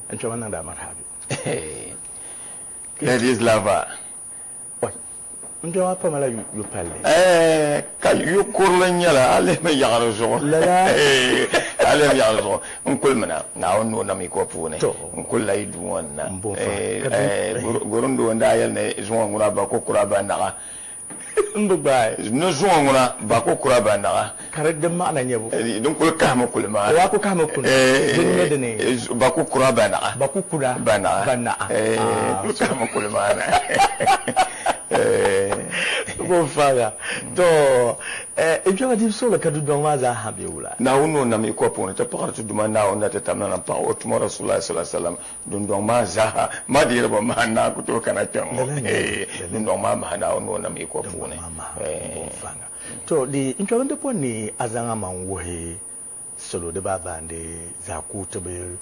an ce wannan da marhabi ladies lover wai an ce wa fa mala yu palle ka yu kurlan yala ale me yaro so la ale me yaro so on kul mana na on no na mi ko pune on kul lay du wonna gorundo wanda yal ne zo ngura ba ko kura ba na mbugba no zo ngura ba ko kura ba na kare da ma na nyebo dun kul ka ma kul ma wa ko ka ma kul ne ne ba ko kura ba na ba ko kura ba na kul ka ma kul ma na bon faga to ibyo di so la kadu don ma za ha biula na wono na mi ko pon ta pakar tu man na onda ta tamna na pa o tu rasulullah sallallahu alaihi wasallam dun don ma za ma di ba ma na ku to kana tan dun don ma na wono na mi ko pon bon faga to di intro de pon ni azanga man wohe solo de baba de za ku to be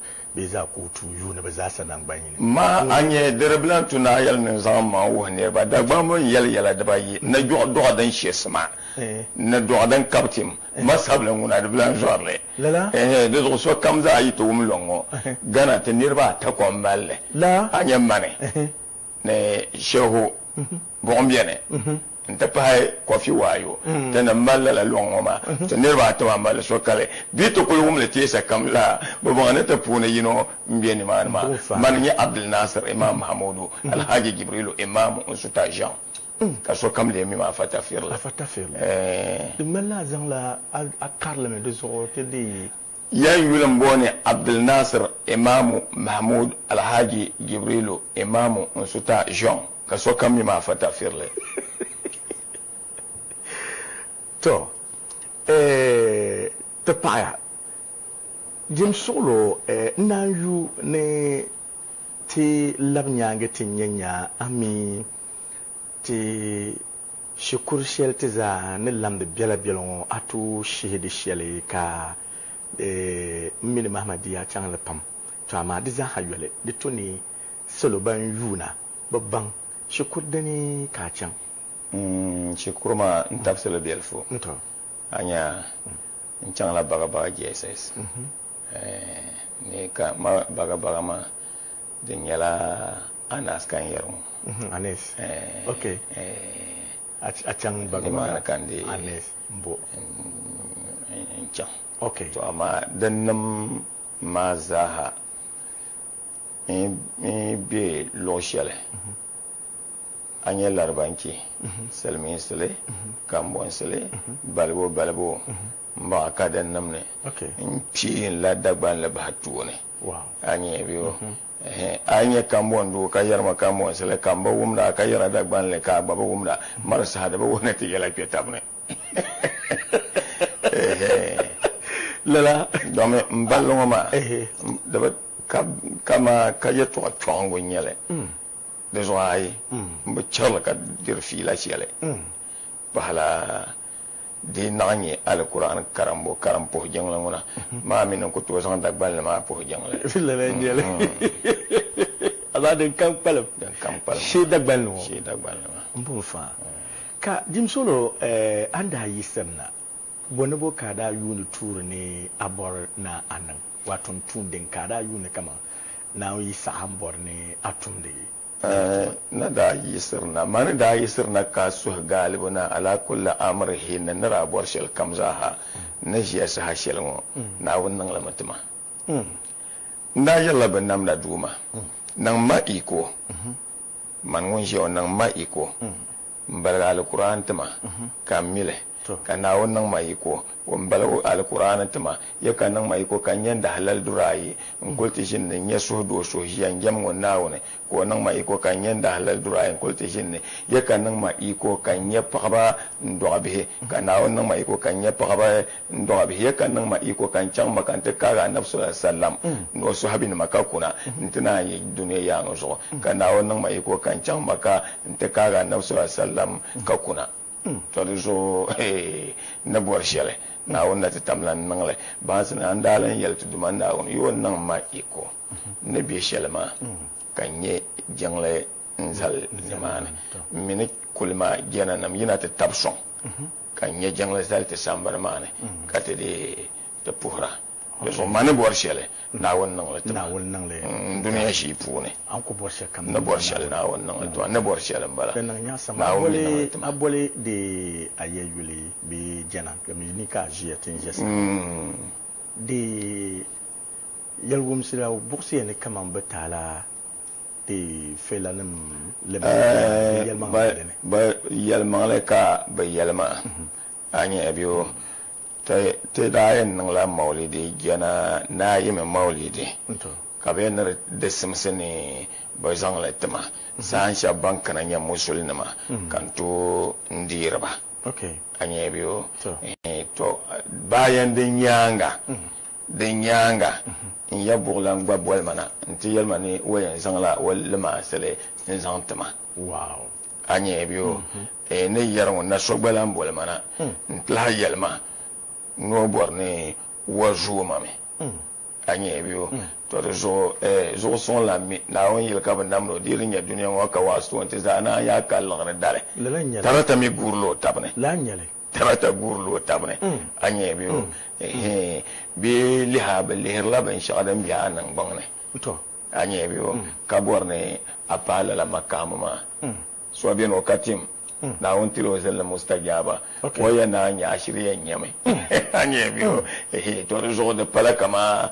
za ku tu yu na ba za sanan banyi ma anye dereblan tu na yal ne za ma wo ne ba da ba mun yal yala da ba yi na jo do dan shesma na do dan kaptim masabla nguna da blan jorle lala de zo so kam za yi to um longo gana te nirba ta ko mballe la anye mane ne shehu bon biene nta pahay kofi wayo tana malla la longo ma to nirba to malla so kale bito ko yum le tesa kam la bo bana ta puna yino mbieni man man ni Abdul Nasir Imam Mahmoud Alhaji Jibrilu Imam Unsuta Jean ka so kam le mi ma fata firla de malla zang la a karleme de so te di yan yulan bone Abdul Nasir Imam Mahmoud Alhaji Jibrilu Imam Unsuta Jean ka so kam mi ma fata firle to te paya jim solo na yu ne ti labnyange ti nyanya ami ti shukur shel ti za ne lamde biela bielon atu shihidi shele ka mini mahmadiya chang le pam to ama di za hayole di to ni solo ban yuna babban shukur dani ka chang ci kurma ntafsila bielfo nto anya nchang la baga GSS ne ka ma baga ma de nyala anas kan yerum anes okay achang baga ma kan di anes mbo nchang okay to ama dannam ma zaha be lo shele anya larbanki salmin sule kambon sule balbo mba ka dan namne okay in la dagban la bahatu ne wow anya biyo anya kambon do ka yarma kambon sule kamba wumda ka yara dagban le ka baba wumda marsa da ba wona ti yala peta ne lala dome mballo ma da ba kama ka yeto chongo nyele de zoai mba charla ka dir fi la ciele bahala de nanye alquran karampo jangla ngona ma min ko to san dagbal ma po jangla filla la njele ala de kampal shi dagbal no mbo fa ka jim solo anda yisemna bonobo kada yuni turu ne abor na anan wato tundin kada yuni kama na yi sa'ambor ne atunde na da yisirna man da yisirna ka su galibuna ala kulli amrihi na rabuwar shal kamzaha na jiya sa hashel mo na wannan lamatuma na yalla ban nam da duma nan ma iko man won je wannan ma iko bar alquran tuma kamile kana wannan mai ko wambal alquran tuma ya kanan mai ko kanyan da halal durayi in kultishin ne ya so do so yan jam wannan wone ko nan mai ko kanyan da halal durayi in kultishin ne ya kanan mai ko kanya paba ndo abe kana wannan mai ko kanya paba ndo abe ya kanan mai ko kancan makanta kara nafsu sallam no so habin makakuna ntana yi duniya ya no so kana wannan mai ko kancan maka nta kara nafsu sallam kakuna to so na buwar shele na wanda ta tamlan nan le ba su na andalan yaltu duman na wani yon nan ma iko na biye shele ma kanye jangle nzal zamana mini kulma jana nam yana ta tabson kanye jangle zal ta sambar mane kate de ta puhra so mani bor shele na wannan wata na wannan le duniya shi pune an ko bor shele kam na bor shele na wannan to na bor shele bala nan ya sama abole de ayeyule bi jana comme ni ka jiyatin jesa de yalgum sira buksi ne kaman batala de felanim le ba yalma le ka ba yalma anya biyo te da yen nan la maulidi jana na yi me maulidi ka be nar de simsene ba zang la tama san sha banka na nya musulina ma kanto ndirba okay anya biyo to bayan din yanga in ya buglan gba bol mana nti yalma ni wayan zangla wal ma sele in zantama wow anya biyo ne yaron na sogbalan bol mana ntla yalma no borne wazu mame anya biyo to zo son la mi na won yel ka bandam do dirin ya duniya wa ka wasu wonte zana ya kallan dare tarata mi gurlo tabne la nyale tarata gurlo tabne anya biyo bi lihab lihirla ban shagadan biya nan bangne to anya biyo ka borne apala la makamuma so bien wakatim na wontilo zalla mustajaba waya na nya shirye nyame anya biyo to rezo de pala kama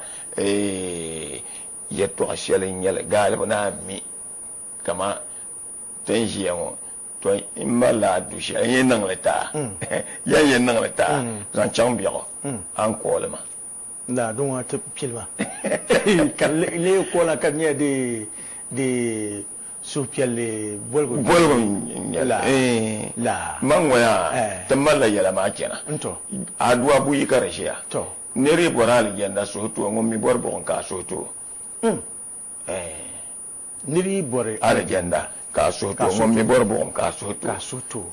yeto ashele nyale galib na mi kama tenjiamo to imala dushi yen nan leta yen nan leta zan chambiyo an kolema la don wa ta pilma kan le ko la kan ya de supiale bolgo la mangwaya tamalla yala ma kenan to adwa buyi karashiya to nere boral yanda soto ngommi borbo ka soto niri bore alagenda ka soto ngommi borbo ka soto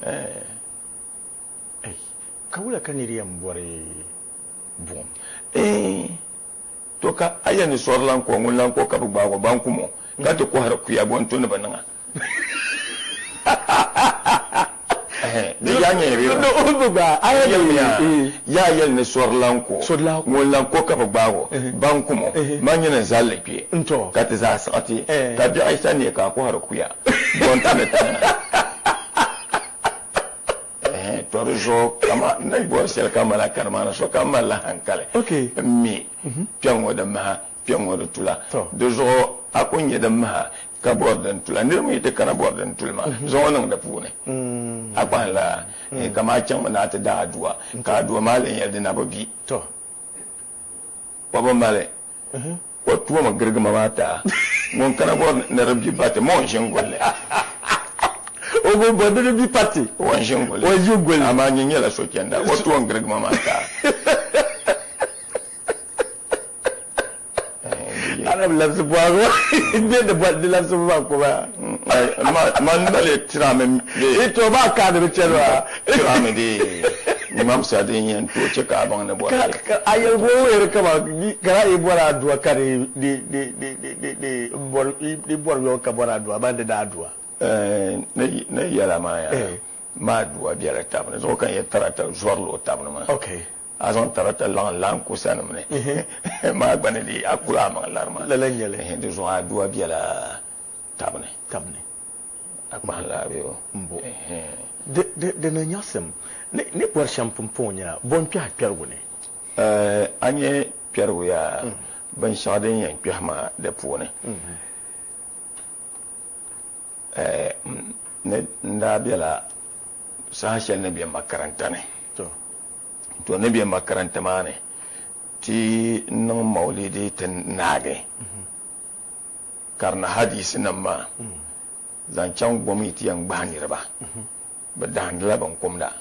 kawula kaniri am bore bom to ka ayani sorlan ko ngulan ko ka bugba ko bankumo ka to ko har ku ya bon to ne bananga de yanye ri no bugba ayani ya yel ne sorlan ko ngulan ko ka bugba ko bankumo manyana zalapi nto ka ta za sati ka bi aisha ne ka ko har ku ya bon ta ne torzo kama na bo sel kama la karma na so kama la hankale mi piango da ma piango da tula dozo akonye da ma ka bordan tula ne mu ite kana bordan tulma zo nan da pune akwan la kama can na ta da aduwa ka aduwa malin yalda na babi to baba male ko tuwa magirgama mata mun kana bordan na rabbi bata mon shingolle ogo bodere bi parti wanjungol ama nyela so kenda wotu wangreg mama ta arab la se boago de boîte de la se ba ko ba man dale tirame e to ba ka de chelwa tirame di imam sadi nyen to che ka ban na boa ayel go wer ka ba gara e bora dua kare de bor yo ka bora dua ba de da dua na yala ma ya ma duwa biya tabna zo kan ya tarata zorlo tabna ma okay azon tarata lan ko sanam ne ma bane di akula ma larma la lanyale de zo duwa biya la tabne akma la biyo mbo de na nyasem ne por champomponya bon pia pergo ne anye pergo ya ban shaden yan pia ma de pone ne nda biya sashen na biyan makaranta ne to na biyan makaranta ma ne ti nan maulidi ta nage karna hadisi nan ma zancen gwamnati yan gbanir ba ba da handila ban kumda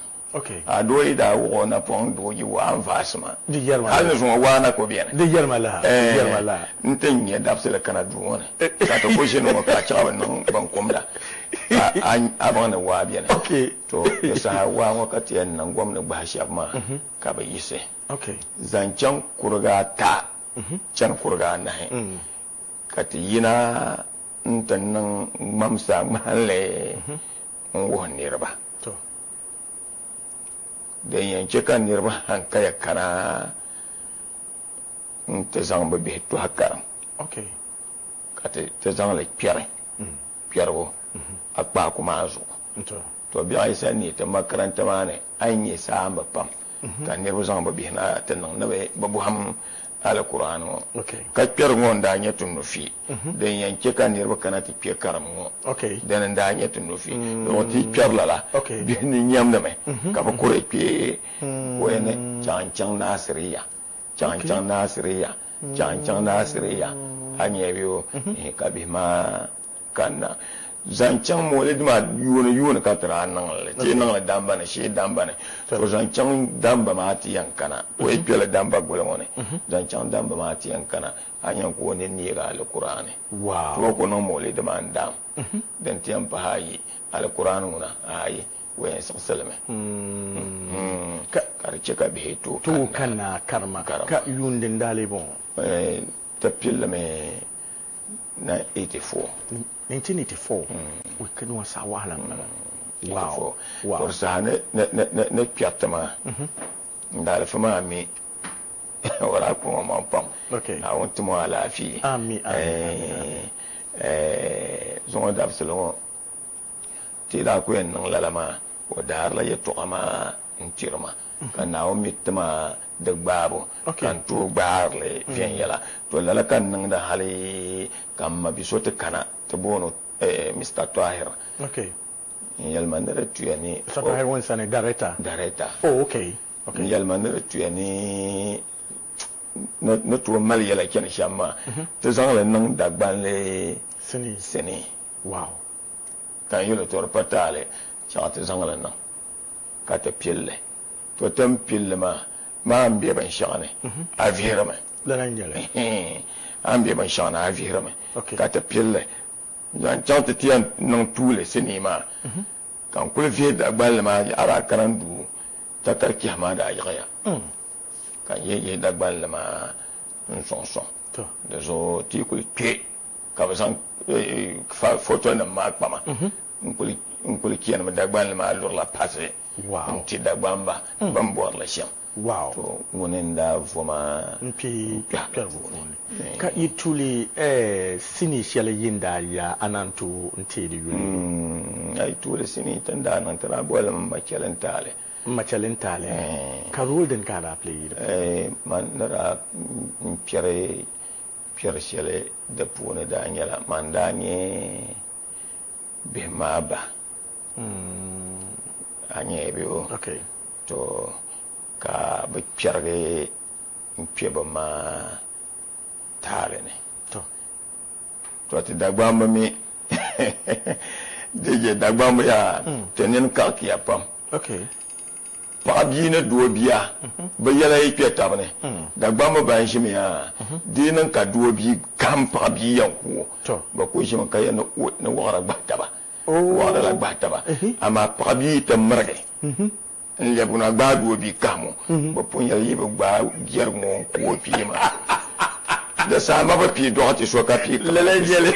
a doyi da wo na pon doyi wa an fasma hal ne so wa na ko biyan de yarmala nten ya dapsela kana duwone ka to ko shino ka cha ban ban kumda an abana wa biyan to ya sa wa wakati yan nan gwamnati ba shi amma ka ba yise zancen kurga ta can kurga na ka ti yina ntan nan mamsa mahalle won nirba da yanke kan nirba hankaya kana te zang ba bi to hakkaram okay ka te zang le piere piergo akpa kuma zo to bi ai sai ni ta makaranta ma ne an yi samba pam ka ne bo zang ba bi na ta nan na ba bu ham ala qur'an mo ka pier ngon da nya tun no fi den yanke ka ne ba kana ti pier karam mo den da nya tun no fi do ti pier la bi ni nyam da me ka ba kure pi wene chang nasriya chang nasriya chang nasriya anye biyo ka bi ma kana zancang mole dima yuna ka tara nan le ti nan le damba ne shi damba ne to zancang damba ma ti yankana o e pele damba gole ngone zancang damba ma ti yankana anyan ko ne ni ga alqur'ani wow to ko no mole dima ndam den ti am pahayi alqur'an nguna ayi we sallallahu ka karce ka be to kana karma ka yunde ndale bon ta pille me na 84 1984 we kan wa sa wahala wow for sa ne piatama ndale fama mi wala ko ma pam na want mo ala fi ami zonga da absolument ti da ko en nan lalama o dar la yeto ama ntirma kana o mitma de gbabo kan to gbarle vien yala to lala kan nan da hali kam bisote kana to bono Mr. Tahir yal manere tuyani Mr. Tahir won sane dareta oh okay yal manere tuyani no to mal yala ken shamma to zangale nan da gbanle seni wow kan yolo to patale chate zangale nan ka te pille to tem pille ma ambiye ban shane avirama la nanjale ambiye ban shane avirama ka te pille yan chante tian non tous les cinéma kan kul vie da gbal ma ara karandu ta tarki hamada ayaya kan ye da gbal ma son to de zo ti kul ke ka basan photo na ma pama kul kian ma da gbal ma lor la passer wow ti da gbamba bambo la sham wow to wonen da voma mpi ka ituli sini shele yinda ya anantu ntedi yuni ay tuli sini tanda nan tara bola machalentale ka rolden ka da play man nara piere shele de pone da nyala mandanye be maba anye biyo okay to ka ba piarge pieba ma tare ne to ti dagbamba mi deje dagbamba ya tenen ka ki apam okay pa bi ne do biya ba yala yi pieta ne dagbamba ba shi mi ya dinan ka do bi kam pa bi yanku ba ko shi ka ya na wara gbata ba wara la gbata ba ama pa bi ta marge le buna gba do bi kamo ba punya yi ba gier mo ko pi ma da sama ba pi do ti so ka pi lele jele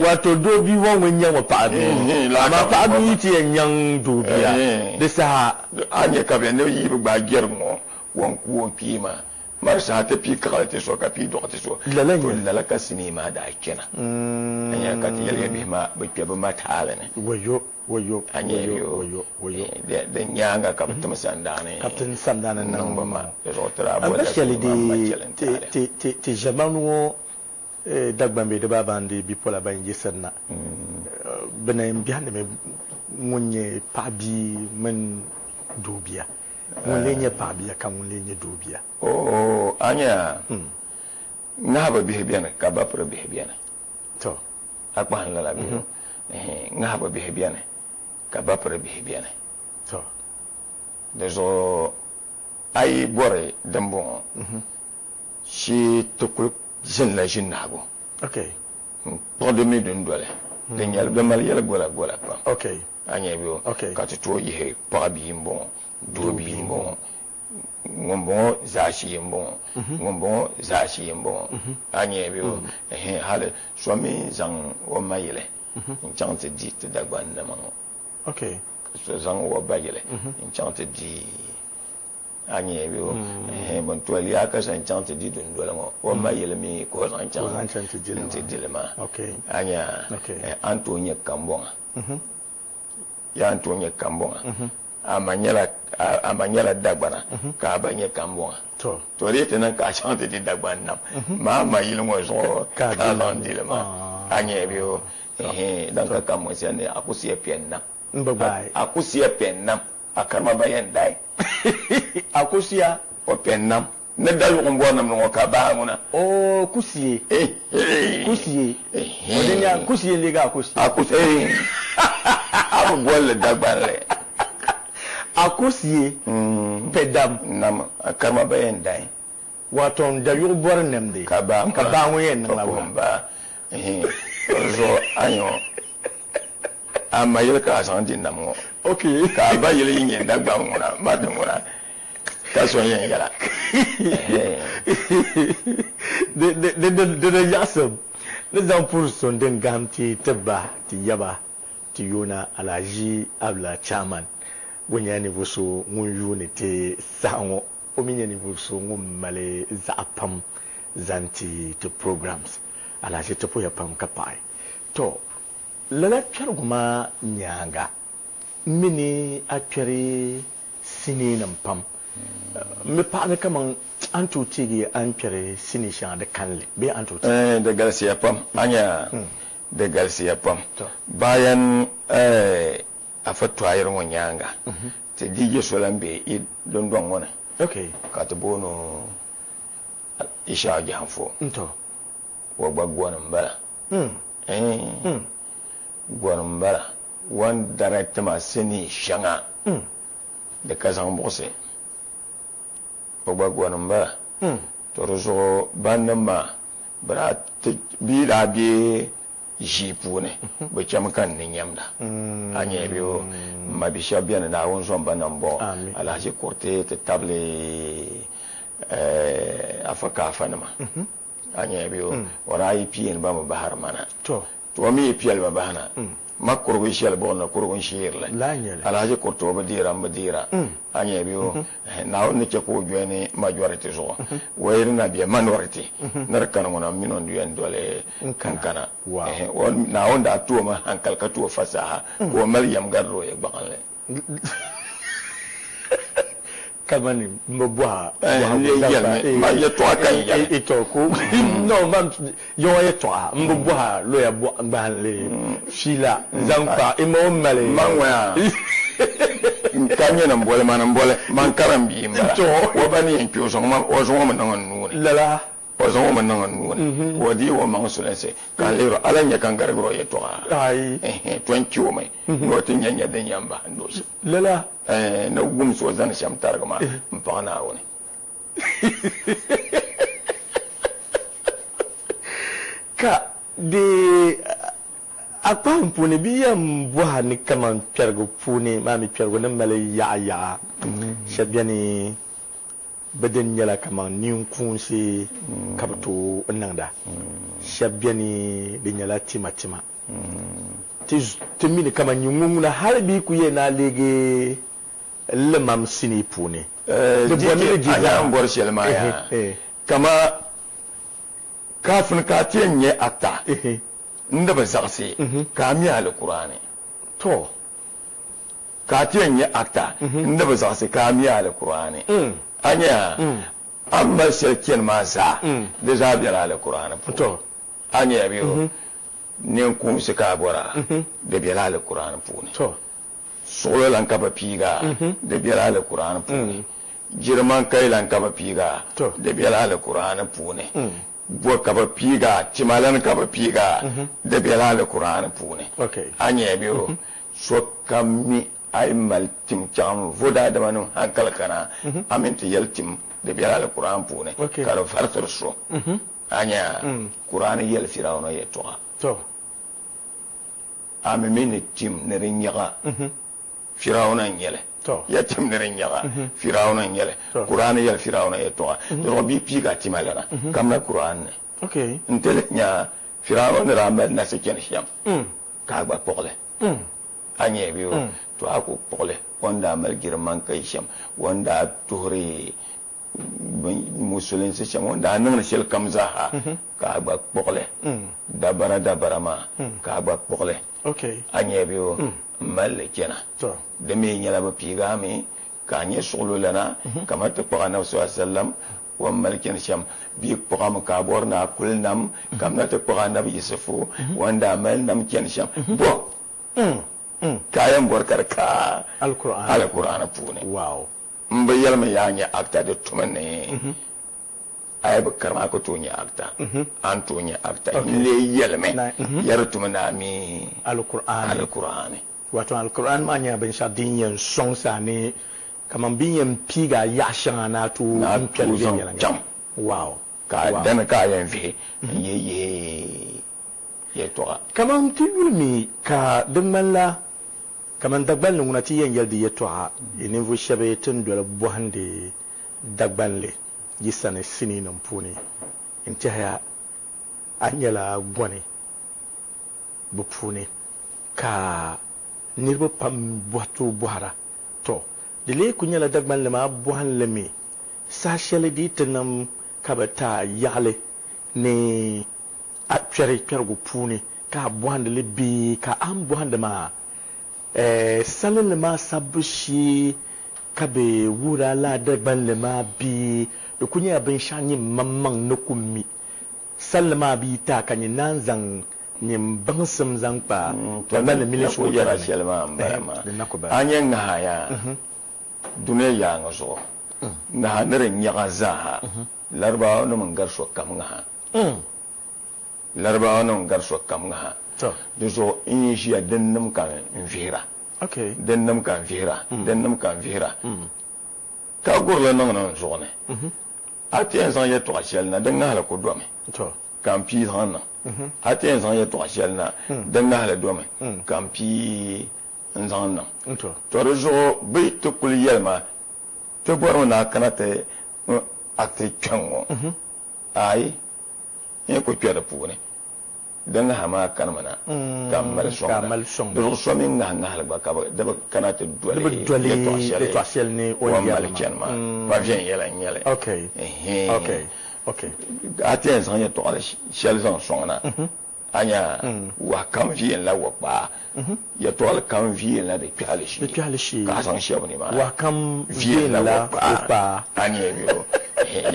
wato do bi won wenya wa pa bi ma pa bi ti enyan do bi ya de sa anya ka be ne yi ba gier mo won ko pi ma mar sa ta pi ka ti so ka pi do ti so lele ka sinima da kena anya ka ti yele bi ma ba pi ba ma ta ne wayo de nyanga kapten sandane nan ba ma rotra bo especially te jamanu dagbambe de babande bi pola ba ngi sanna bena mbiande me munye pabi men dobia mun lenye pabi ka mun lenye dobia anya ngaba bihebiana ka ba pro bihebiana to akban la bi ngaba bihebiana ka ba para bihebiana to dezo ai bore dambo shi to kul jin la jin nago okay pour de mi dun dole den yal be mal yal gola pa okay anya bi ka to yi pa bi mbo do bi mbo ngombo zashi mbo ngombo zashi mbo anya bi hale swami zang o mayele chante dit dagwan na mango okay so zang wo bayele chante di anye biyo bon to ya ka san chance di dun dole mo o ma yelmi ko san chance ti dilema okay anya Antonio Kambonga ya Antonio Kambonga amanyala dagbana ka banye Kambonga to rete nan ka chance di dagban nam ma yelmo so ka lan dilema anye biyo dan ka kamo sai ne akusiye penna mbabai akusiye penna akarma bayan dai akusiya o pennam ne dalu ko bonam no ka ba ngona o kusiye kusiye odenya kusiye liga akusiye abu bolle dagbale akusiye pedam nam akarma bayan dai wato da yu bor nemde ka ba ngoyen na ba zo ayo amayel ka santi namo okay ka ba yele yin dagba ngona ma de ngona ka so yen yala de yasab le zan pour son den gamti taba ti yaba ti yona alaji abla chairman wonya ne buso ngun yu ne te sango o minya ne buso ngum male zapam zanti to programs alaji to poya pam kapai to lala guma nyanga mini akere sini nan pam me pa ne kaman an tuti gi an kere sini sha da kanle be an tuti da galsiya pam anya da galsiya pam bayan a fatwayar nyanga te dige solambe i don wona okay ka to bono isha gi hanfo to wa gbagwana mbala gwanin bara wani director masu ne shanga da kasan bose gbagwa gwanin bara to ruso bannan ma bara bi da bi jipu ne ba kyam kan nin yamda anya biyo ma bi shabiya na won son bannan bo alhaji korte ta table afaka fanama anya biyo wara IPN ba mu bahar mana to mi piyal ba bana makko shel bona ko shir la alhaji ko to ba dira anya biyo na on ke ko jweni majority so wayirna biya minority nar kan wona minon duyen dole kankana on na on da to ma hankal ka to fasaha ko maryam garro e bakale kamani mbwa ma ye to akan ya ito ko no mam yo ye to mbwa lo ya bwa le fila zanka imo male manwa kanye na mbole man karambi mba wo bani en pio so ma o so ma nan nune lala o so ma nan nune wodi wo ma sulense kan lero alanya kan gargro ye to ai twenty mai no tin nyanya den yamba ndo lala na gum so zan sham targama mpana woni ka de akpan puni biyam buha ni kaman pergo puni mami pergo na male ya shabiani baden yala kaman nin kunsi kabto nanda shabiani de yala tima timini kaman nyungu na harbi ku ye na lege lemam sini puni de bonne jiza mbor shelma ya kama kafin ka tiyenye atta nda ba zakse ka mi alqur'ani to ka tiyenye atta nda ba zakse ka mi alqur'ani anya amma shirkin masa da zabi alqur'ani to anya biyo ne kun shi ka bora da bi alqur'ani puni to solo lan ka piga da bi alqur'ani puni jirman kai lan ka piga da bi alqur'ani puni bo kaba piga timalan kaba piga da bela da qur'an pune okay anya biyo so kammi ay mal tim cham voda da manu hankal kana aminti yaltim da bela da qur'an pune kala fartar so anya qur'an yel firawna yeto to amemene tim ne rinyaga firawna yele to yatim ne rinyaga firawna yele qur'an yel firawna yeto do bi piga timalana kamna qur'an okay ntele nya firawna ramal na seken sham ka ba pokle anye biyo to aku pole wanda mal girman kai sham wanda tuhre musulun sai sham wanda nan shel kamza ha ka ba pole dabara ma ka ba pole okay anye biyo mal kena to da me nyala ba piga me ka nye sulu lana kamar ta qur'ana sallam wa malkin sham bi qur'an ka borna kulnam kamar ta qur'ana bi yusufu wanda mal nam ken sham bo kayan borkar ka alquran pune wow mbayal ma yanya akta de tumane ay ba karma ko tunya akta an tunya akta le yelme yar tumana mi alquran wato alquran ma nya ban sha dinyan song sa ne kaman binyan piga ya shanga na tu an pelbin yalan wow ka dana kayan fi ye to kaman tibulmi ka dimalla kaman dagbal nguna ti yen yaldi yeto ha inin vo shabe tun dole bohande dagbanle yisane sini nan puni intihaya anyala gwani bu puni ka nirbo pam bohatu bohara to dile kunyala dagbanle ma bohanle mi sa shele di tanam kabata yale ne a kyargu puni ka bohande le bi ka am bohande ma salin ma sabushi kabe wura la dagban le ma bi da kunya bin shani mamman na kummi sallama bi ta kanyi nan zan nim bangsam zan pa dagban le mili ko yara shelma mbama anyen na haya duniya ya ngaso na nare nyaga za larba no mangar so kam nga larba no mangar so kam nga da zo in shi ya dannam kan vira okay dannam kan vira ka gurla nan zo ne atien san ya to shel na dan hala ko do me to kan pi han na atien san ya to shel na dan hala do me kan pi nzan na to zo bi to kul yelma to boro na kanate akte kyango ai e ko kyara pune dan hama kanmana kamal song do so min na ngal ba ka da kana te dole to ashel ni o yalma ba vient yela okay atien san ya to ala shel san songna anya wa kam vient la wa ba ya to ala kam vient la de pialishi ka san shebo ni ma wa kam vient la wa ba anya bio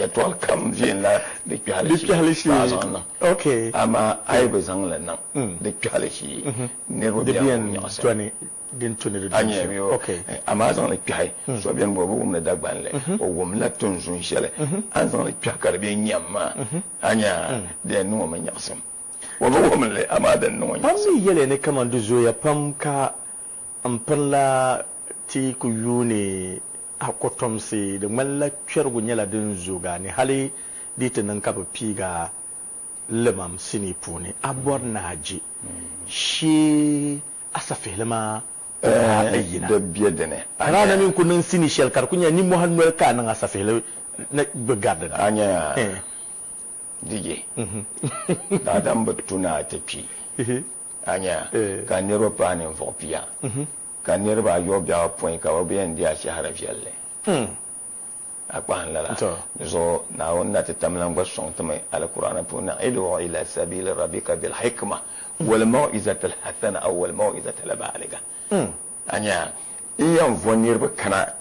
ya to kam vient la de pialishi okay ama ay bezang la nan de pialishi ne ro bien toni din toni de anya bio okay ama zan le piai so bien bo bo na dagban le o wom la ton sun shele an zan le piakar bien nyamma anya de no ma nyasam wa bo wom le ama de no nyasam pam yele ne kaman du zo ya pam ka amparla ti ku yune akotomse da malla kyargu nyala din zuga ne hali ditanan ka piga lemam sini puni abor naji shi asafe lema ayina da biedene ana min kunun sini shel kar kunya ni mo hanno ka nan asafe le na begarda anya dige da dan batuna tafi anya ka ne ro pa ne vopia ka ne ba yo bia point ka obi en dia shahara fielle akwan la so na wonna ta tamlan gwa song tamai alqur'ana puna idu ila sabil rabbika bil hikma wal mau'izati al hasana aw wal mau'izati al baliga anya iyan vonir ba kana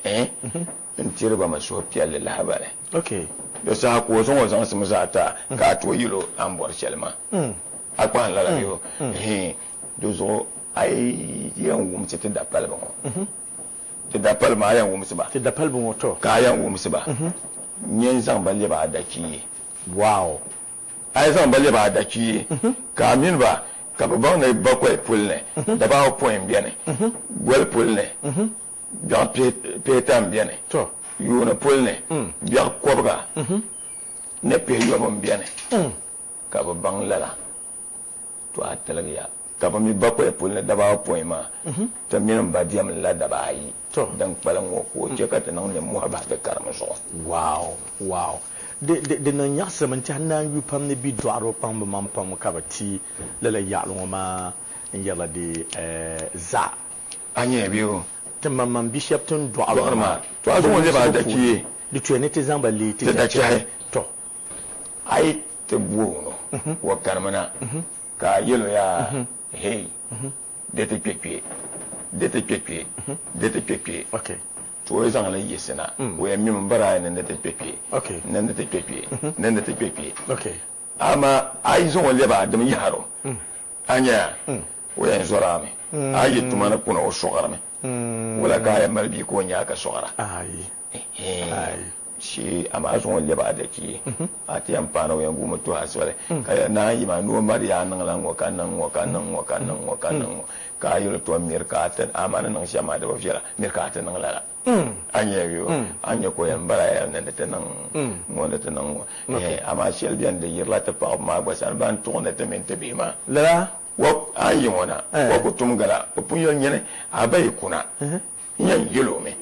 in tirba maso fielle la habare okay da sa ko son wasan su musata ka to yilo an bor shelma akwan la yo do zo ai yan wumce ta da palma ta da palma yan wumce ba ta da palma to ka yan wumce ba nyen zan balle ba da ki wow ai zan balle ba da ki ka min ba ka ba ne bakwai pulle da ba point bien gwel pulle ja petam bien to yuna pulle ja kobra ne pe yo bon bien ka ba bang lala to atalaga kaba mi bakwai pulle da ba point ma ta min ba diam la da ba yi dan palan wo ko je ka tan ne mu ba da karama so wow de na nyasa man tan na yu pam ne bi doaro pam mam pam ka ba ti la ya lo ma yalla de za anye biyo te mamman bishop tun do alma to azu wonde ba da ki di tuene te zamba li te da ki to ai te buono wa karmana ka yelo ya hey de te pepe okay to yi zan la yesena wo ya mim bara ne te pepe okay nan te pepe nan te pepe okay ama ai zo wonde ba da mi haro anya wo ya zorame ai tumana kuna o sogarame wala ka ya malbi ko nya ka sogara ai shi amma zo wonde ba da ki ati ampano ya gumu to aswale ka na yi ma no mariya nan lan wo kan ka yi to mirka ta amana nan shama da bafira mirka ta nan lala anya biyo anya ko yan bara ya nan ta nan wanda ta nan amma shi albiyan da yirla ta pa ma ba san ban to ne ta men ta bi ma lala wa ayi wona wa ko tum gala ko pun yon nyene abai kuna yan yelo me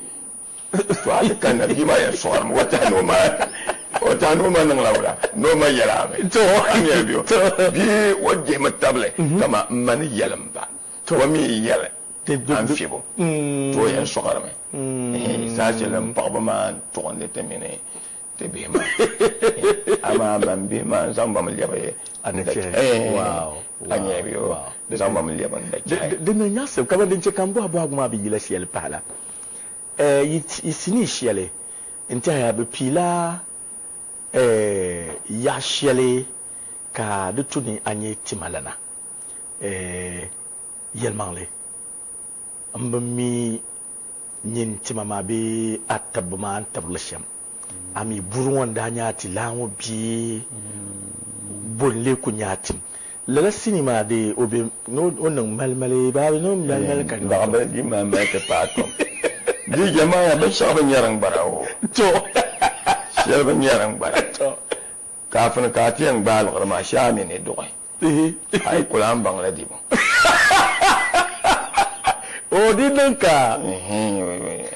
to ata kan na bi ma ya so am wata no ma nan laura no ma yala me to anya biyo bi wajje matable kama man yalamba to mi yala an fibo to yan sokar me sa jelam pagba ma to ne temine te be ma ama man be ma zamba mal yabe wow anya biyo zamba mal yabe de no nyase kaba de kambo abo aguma bi yila shiel pala isini shiele enta ya be pila ya shiele ka de tuni anye timalana yelmangle ambami nyin timama be atabma antablasham ami buruwan da nyati lawo bi bolle ku nyati lala sinima de obe no onan malmale ba no malmale kan ba ba di mama ta pato di jama'a ba shaban yaran barawo to shaban yaran barawo kafin ka tiyan bal ma shami ne dokai ai kulan bangla di bo o di nanka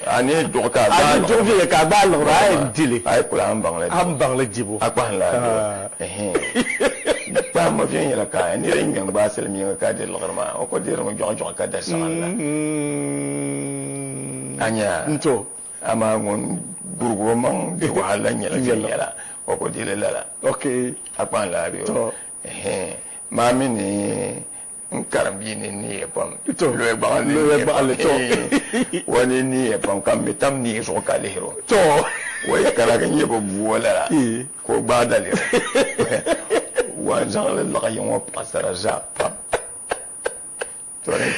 ani doka ba ani jofi ka ba lo ra dile ai kula am bangla jibo akwa la ba ma fi yela ka ni ren yang ba sel mi ka de lo ma o ko dir mo jo ka da sala anya nto ama ngon gurgo man de wala nyela o ko dile la okay akwa la bi ma mi ni nkarambi ni pam to le ba to wani ni pam kam mitam ni so ka lehro to wai kala kan yebo buwala ko ba dale wa zan la ka yon pasara za pam to ne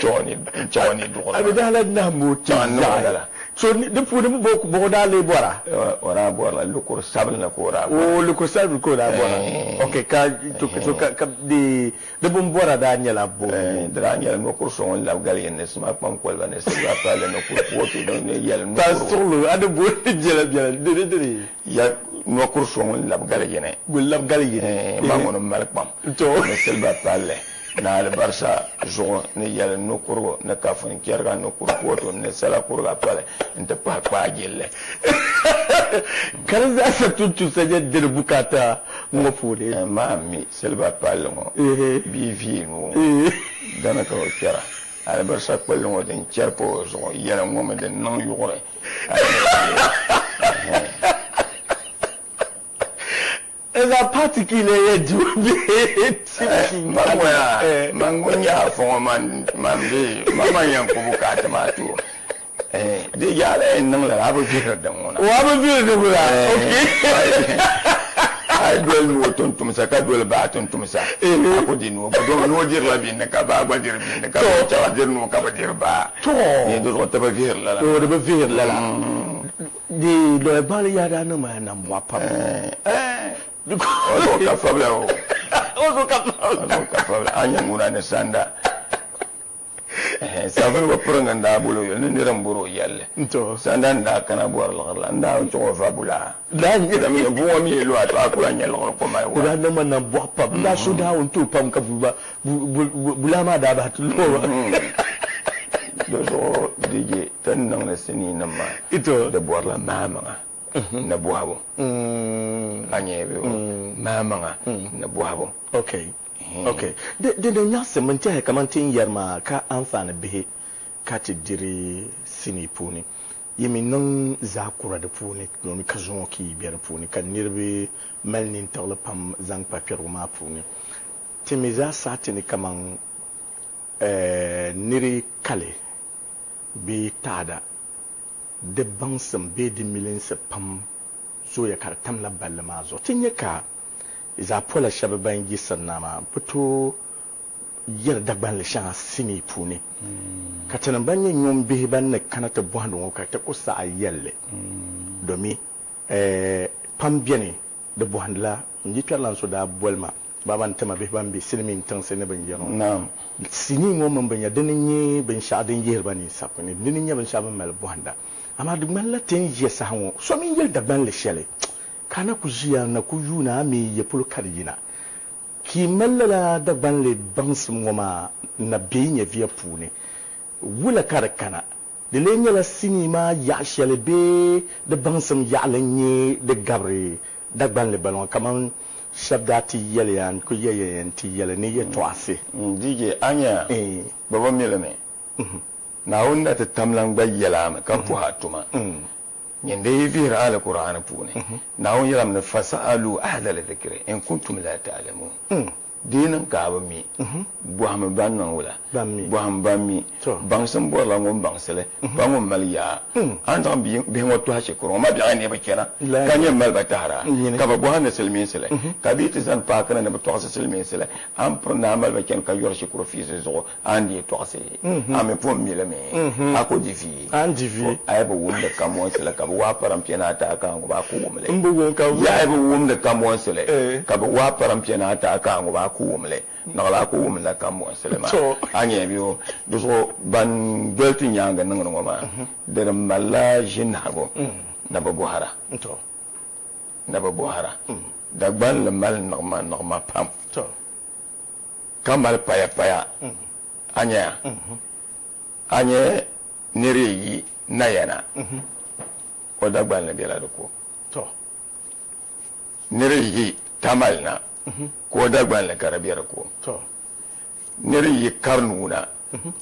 choni do abi dala na mo dala so de pu de bo da le bora ora bora lu ko sabal na ko ora o lu ko sabal ko da bora okay ka to ka de bum bora da nyala bo da nyala no ko so on la gal yen sma pam ko la ne se ga pa le no ko to do ne yel no ta solo ade bo jela de ya no ko so on la gal yen bu la gal yen ma ngono mal pam to ne se ba pa le na al barsa zo ne yel no ko na ka fon kierga no ko to ne sala ko ga pale nta pa gelle kan za sa tutu saje de bukata mo fule ma mi selba pale mo bi vi no dana ko kera al barsa ko lo den cerpo zo yela mo me den non yore eza particular jubi mangonya fo man be mama yan ko bukata ma to de yala nan la abu fikir da mu na wa abu fikir da mu na okay ai dole mu tontum sa ka dole ba tontum sa ko di no ko do no dir la bin ka ba dir bin ka to ta dir no ka ba dir ba to ne do ta ba vir la do ba vir la di do ba ya da no ma na mo pa ozo ka fabla anya nguna ne sanda sabu ba puranga nda bulo yo ne ram buro yalle to sanda nda kana bor la nda to fabula da ni da mi bo mi lo ata ko anya lo ko mai wa da na man bo pa da so da on to pam ka bula ma da ba to lo do so dige tan nan na sini nan ma ito da bor la mama na buhabo anyebe mama na buhabo okay Okay. De nya se mun ta kaman tin yarma ka amfana bihe ka ti diri sini puni yimi nan zakura da puni domin ka zo ki biyar puni kan nirbi malnin tawla pam zang papir ma puni timi za sati ni kaman niri kale bi tada de bansam be di milin se pam zo ya kartam la balma zo tin yaka za pola shababan gisan nama fito yar dagban le shan sini puni katanan banye nyom be ban ne kanata buhando ka ta kusa ayalle domi pam biene de buhandla nji perlan so da bolma baban tema be ban bi silmin tan sene ban yano na'am sini ngom ban ya denin ban sha den yer bani sapone denin ban sha ban mal buhanda amma duk man la ten je sa hawo so min yel dagban le shele kana ku jiya na ku yuna mi ya pul karjina ki mallala da banle bansum ngoma na binya via pune wula kana de lenyala sinima ya shele be da bansum ya lanye da gabre da banle balon kaman shabdati yelyan ku yeyen ti yele ne ya to ase dige anya baba meleme na wanda ta tamlan bayyala ma kan fu hatuma nyende yivira ala qur'ana pune na won yaram na fasalu ahla la dhikri in kuntum la ta'lamun dinan ka ba mi buham ban nan wala buham ban mi bangsan bo la ngom bangsele bangom maliya an tan bi wato ha shekuro ma bi ne ba kenan kan yin mal batara ka ba buhan da silmin sele ka bi tizan pa kana na to silmin sele an prna mal ba ken ka yor shekuro fi zo an di to ase ame pom mi le me ako divi an divi ay ba wunda kamo sele ka ba wa param pena ta ka ba ko wumle mbugo ka ya ay ba wunda kamo sele ka ba wa param pena ta ka ba ku wumle nagala ku wumla kam wa selema anye biyo duso ban delti nyanga nango ngoma de malla jinhago na babu hara to na babu hara da ban le mal nagma pam to kamal paya anye nere yi nayana o da ban le bela ko to nere yi tamalna ko dagban le karabiyar ko to niri yi karnuna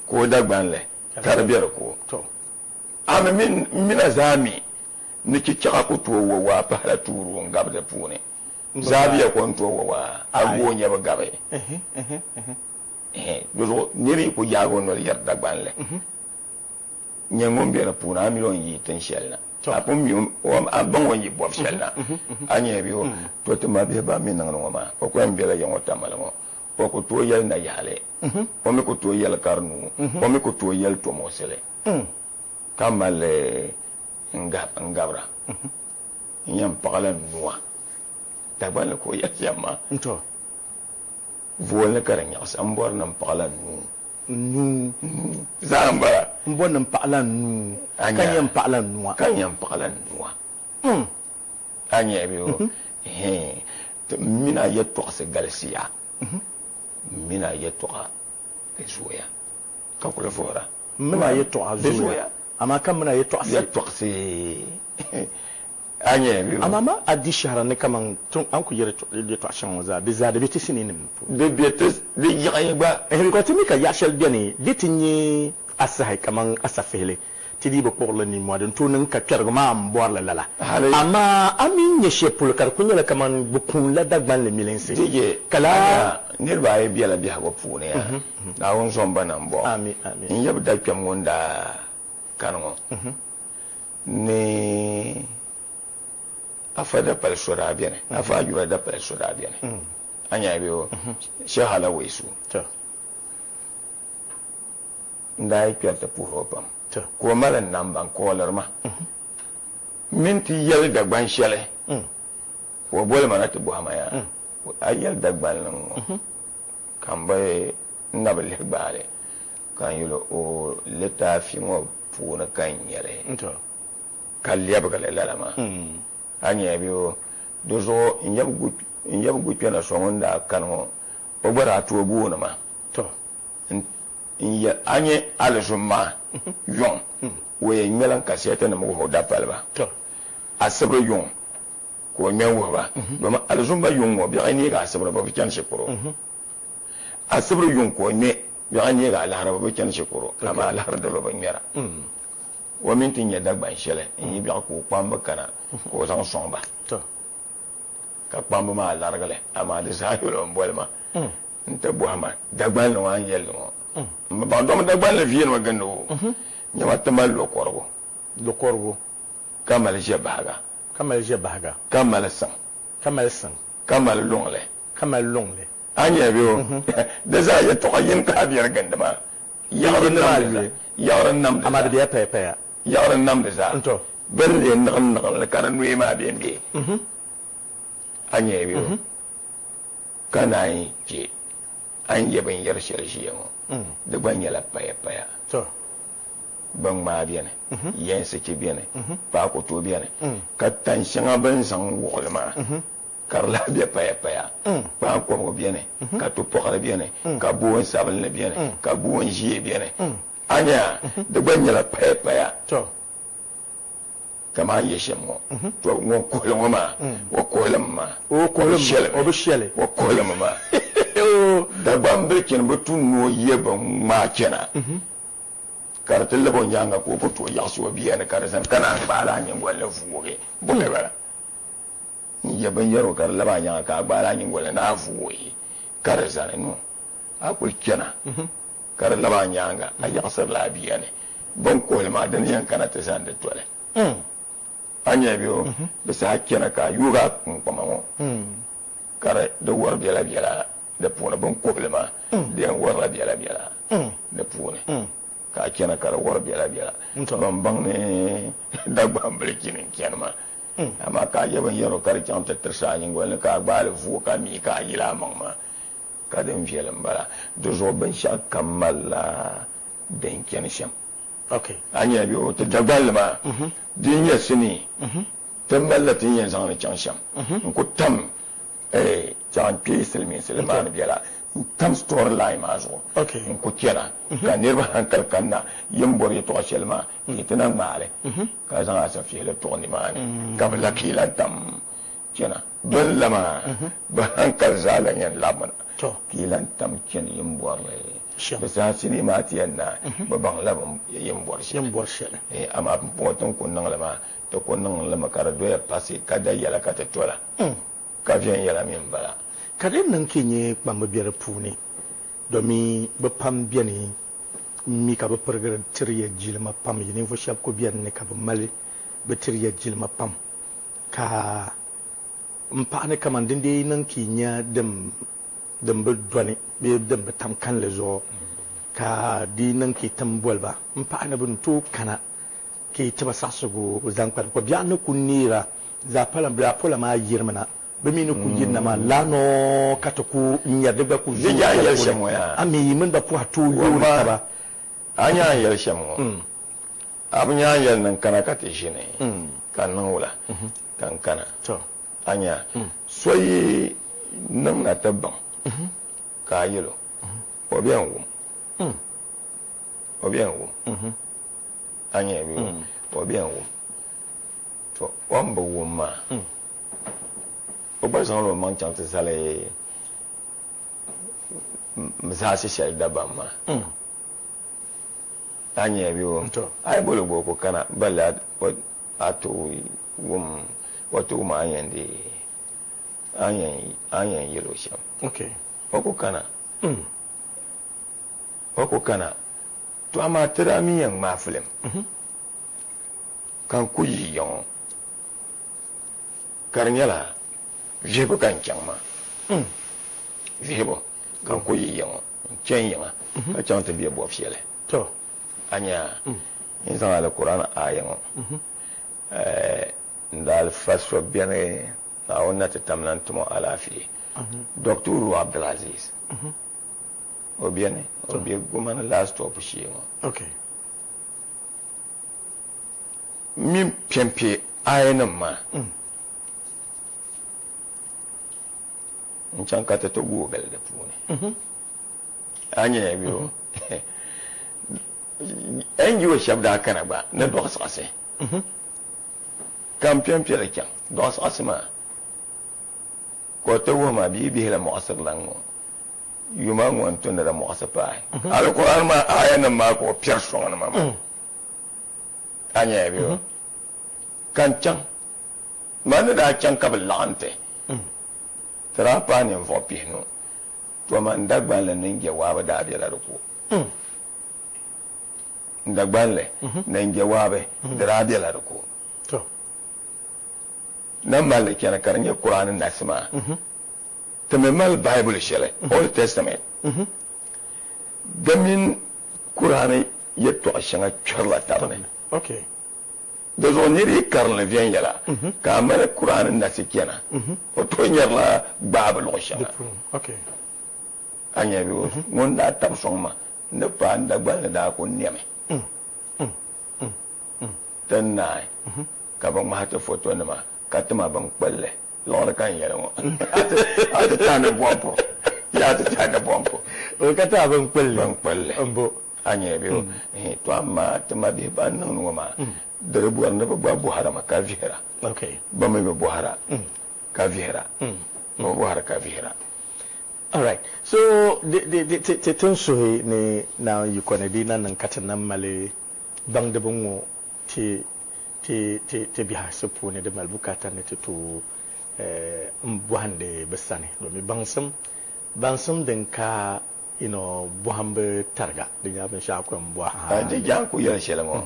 ko dagban le karabiyar ko to amma mina zami niki kika ko to wa fara turu ngab da pune zabiya ko to wa agonya ba gabe dozo niri ko yago no yar dagban le nyangom bi na puna milon yi tan shella apum mi abon wonyi bob shella anye bi o to to ma be ba mi nan no ma o ko mbela yongo tamala mo o ko to yel na yale o mi ko to yel karnu o mi ko to yel to mo sele kamale ngabra nyam pagala nuwa tabale ko yama to vola karanya sambor nam pagala nu zamba mbon pagala nu kanyam pagala nuwa anya biyo mina yeto se galsia mina yeto ezuya ka kula fora mina yeto azuya ama kam mina yeto se anya biyo amama adi shahara ne kaman tun an ku yere to ashan waza de za de beti sinin de betes de yaye ba ko timi ka yashal bene ditinyi asai kaman asafele tidi ba porla ni mo den tunin ka kergo ma am borla lala amma amin ye shepul kar kunyala kaman bukun la dagban le milense kala nirba ay biya la biya go pune ya da won son banan bo amin in yab da kyam wonda kango ne afada pal sura biene afa jura da pal sura biene anya biyo shehala wesu to ndai kyata puro pam ko malan nan ban kolar ma minti yel da gban shele ko bole mana to buhama ya ayel da gban nan kan bai na bale bare kan yulo o leta fi mo puna kan yere to kalliya ba kala lama anya biyo dozo inyab gu pena so wanda kan mo o bara to bu na ma to in anye alzuma yon we nyelan kasete na mo hoda palba to asabro yon ko nyawo ba do ma alzuma yon mo bi ani ga asabro ba fitan shekoro asibru yun ko me yo anye ga alharaba ba ken shukuro ama alhar da lo ban mera wa min tin ya dagban shele yi bi ko kwamba kana ko san somba to ka kwamba ma largale ama da sa yo lo bolma nta buhama dagban no an yel no ba do dagban la fiyen ma gando nya watta mal lo korgo kamal je baga kamal san kamal longle anya biyo da za ya to yin ka biyar gandama yaran nam amma da biya paya yaran nam da za to berde nan la karan we ma biyan bi anya biyo kana yi ke an yi ban yar shi yawo da ban yala paya to ban ma biyan yan sake biyan ba ko to biyan ka tan shanga ban san wolma karla biya paya ba ko mo biyan ka to pokara biyan ka buwan sabal na biyan ka buwan jiye biyan anya da ban yala paya to kama yeshemo to mo ko lo ma wo ko lamma o ko shele wo ko lamma da ban birkin butun no yeba ma kena karatin labon yanga ko ko to ya so biya ne karasan kana bala nyin golle fuwe buke bara ya ban yaro kar laba yanga ka bala nyin golle na fuwe karasan no akul kena kar laba yanga a ya sar la biya ne ban ko ma dan yan kana ta san da tole anya biyo da sa kena ka yuga kun kuma mo kare da war biya da puna ban ko ma da yan war biya da puna ka kena kara war biya ban ban ne da ban bulkinin kenma amma ka yaban yaro kar kan tattar sanin gole ka bala fu ka mi ka yila mamma ka dan fiyalan bara da zo ban sha kammala dan ken sham okay anya biyo ta dagal ma din ya sini tamballatin yan zan can sham ko tam jan pesil min sulman biya tam store line ma zo okay ko kera ka nirba hankal kanna yimbori to shelma itana male ka san asa fiye to ni ma ka bla kila tam kena don lama ba hankal zalan yan lamana to kilan tam ken yimbor da sa sini ma tiyan na ba ban laban yimbor shi amma poton kunnan lama to kunnan lama kara doya pasi kada yala ka ta tola ka fiyan yala min bala kare nan kenye kpamba biyar puni domin ba pam biyani mi ka ba pergar tirya jilma pam yini fo shab ko biyan ne ka ba mali ba tirya jilma pam ka mpa ne kaman dinde nan kinya dem ba dwani be dem ba tam kan le zo ka di nan ki tam bolba mpa ne bun to kana ke tiba sasugo zan ko biyan ne kunira za pala bla pola ma yirmana bamini ku yinna ma lano kata ku nyade ba ku ya yelshe mo ya ami mun da ku hatu yo ba anya yelshe mo abunya yel nan kana kata shine kan nan wala kan kana to anya soyi nan na tabban ka yelo obian wu anya bi obian wu to wamba wu ma o ba san lo man chante sale mzasi shel daba ma anya biwo ai bolo boko kana bala ato wum wato ma anyande anyan yelo sham okay oko kana to ama tira mi yang ma film kan ku yi yon karnyala jebo kan changma jebo kan ko yi yang chen yang ka chang te bia bo fiele to anya in san al qur'an ayan ndal faswa bien na onna te tamnan tumo ala fi docteur Abdelaziz o bien o bi gumana last stop shi okay min pempe ayan ma can ka ta google da pune anya ya biyo en yi wa shabda kana ba na do sase kampion pere kyan do sase ma ko ta wo ma bi la mu'asir lango yuma ngon to na mo asapa alquran ma ayana ma ko pierson ma anya biyo kan can man da can ka balante tara pa ne vo pino to man da gban le ninge wa ba da biya la ko da gban le ninge wa ba da biya la ko to nan mal ke na karanye qur'anin da sama to me mal bible shele old testament gamin qur'ani yetto ashanga charla tabane okay da zo ne ri karle vien yala ka mara qur'anin da sikena o to nyarla babul oshanga okay anya bi mon da tab songma ne pa da gbal da ko niame tan nai ka ban ma ta foto ne ma ka tama ban kwalle lor kan yara mo ata ta ne bompo ya ta ne bompo o ka ta ban kwalle ambo anya bi to amma tama bi ban nan no ma dare buwar na ba buhara ma ka vihara okay ba mai ba buhara ka vihara ba buhara ka vihara. All right. So the tunsuhi ni na yukone di nan kata nan male bang de bongo te biha sepu ne de mal bukata ne to mbuhande besane do mi bangsam den ka buhambe targa de nyaben sha ko mbuha de jan ku yara shela mo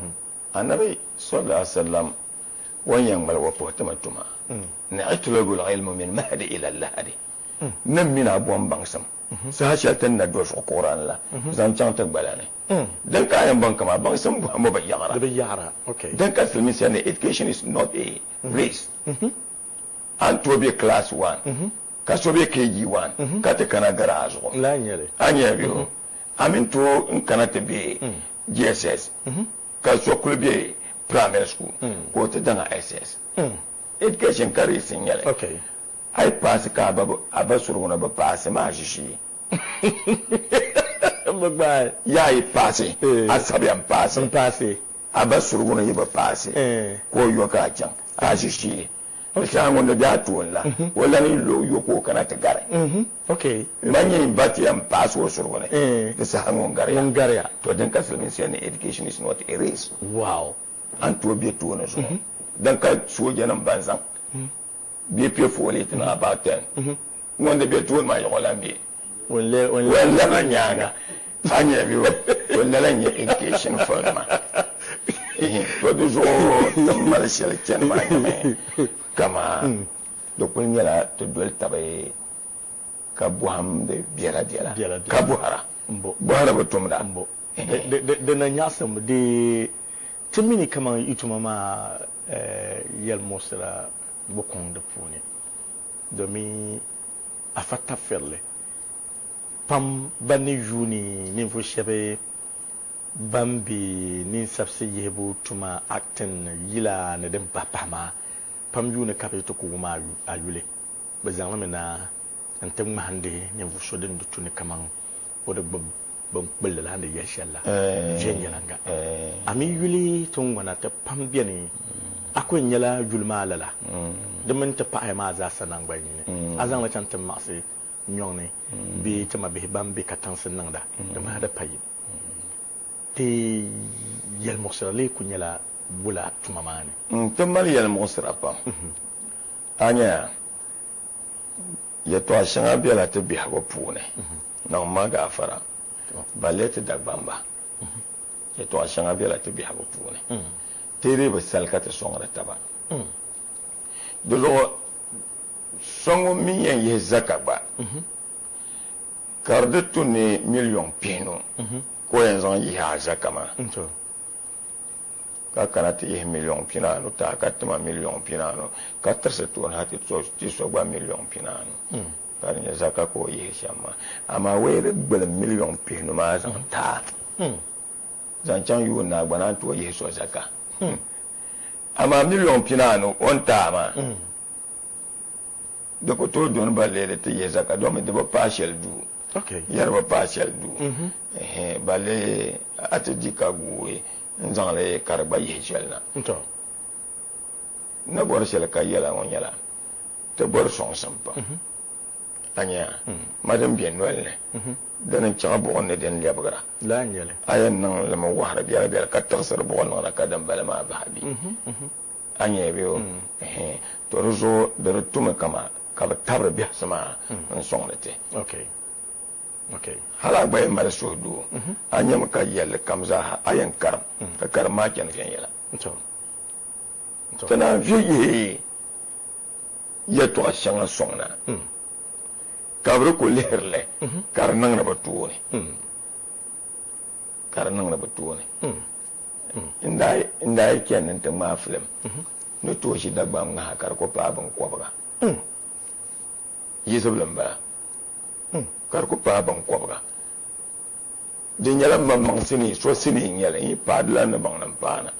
annabi sallallahu alaihi wasallam wanyan mal wa potamatuma na'atul ilmu min mahdi ila al-lahdi nan mina buwan bangsam sa shaltan na do Qur'an la zan can ta balane dan kayan banka ma bangsam buwan ba yara okay dan ka filmi sai education is not a race and to be class 1 ka so be KG1 ka ta kana garage la nyere anya biyo amin to in kana ta be GSS ka so kulbe primary school ko ta danga SS education kare sin yale okay ai passe ka aba suruna ba passe ma shishi bagba ya yi passe asabi an passe aba suruna yi ba passe ko yo ka can a shishi sai an da ya tuwalla wala ni lo yo ko kana ta gare okay manye bati an passe wo suruna da sa hangon gare to dan kasalmin sai ne education is not a race wow an to bi to na so dan ka soja nan banzan bi pe fole tana about 10 wanda be to ma yola bi wala na nyanga anya bi wala na nya education for ma to do zo tamar shel chen ma kama do kun yala to dol tabai ka buham de biara ka buhara batumda de na nyasam de timini kama ituma ma yal mosra bokon de pone domin a fata ferle pam bani juni nin fo shebe bambi nin sabse yebo tuma acten yila ne dem papama pam juni kape to kuma ayule bazan lamena antam mahande nin fo soden do tuni kaman wodo ban bulle la hande yashalla jenyalanga ami yuli tun wana ta pam biani akwai nyala julma lala da mun ta fa'a ma za sanan gwani ne azan la canta ma sai nyon ne bi ta ma bi ban bi katan sanan da ma da fayi te yal musrale ku nyala bula tuma mane mal yal musra pa anya ya to ashanga bi la ta bi ha pune na ma ga fara balete da bamba ya to ashanga bi la ta bi ha pune tere ba salkata songra taba dolo songo miyen ye zakaba kardatu ne million pino ko yanzu yi ha zakama ka kanata ye million pinano ta katma million pinano ka tarsa to na ti so gba million pinano ka ni zaka ko ye shama ama were gbele million pino ma zan ta zan chan yu na gbana to ye so zaka ama million pinano on tama da ko to don balle te ye zaka do me de ba partial du okay yarba partial du balle atji ka guwe nzangale karba ye jelna to na bor sel ka yela on yela te bor son sampa anya madam bien welle dan ci abo ne den lebgra la nyale ayan nan lama wahra biya biya ka tagsar bo wannan ka dan bala ma bahabi anya biyo to ruzo da rutuma kama ka tabar biya sama an sonete okay hala bay mar sodu anya maka yalla kamza ayan karam ka karma ken fen yala to tana fiye ya to ashanga songna kabru ko leerle kar nang na batuone inda kenan ta ma film no to shi da bam nga kar ko pa ban ko ba yeso lamba kar ko pa ban ko ba din yala mam sini so sini yala yi padla na bang nan pana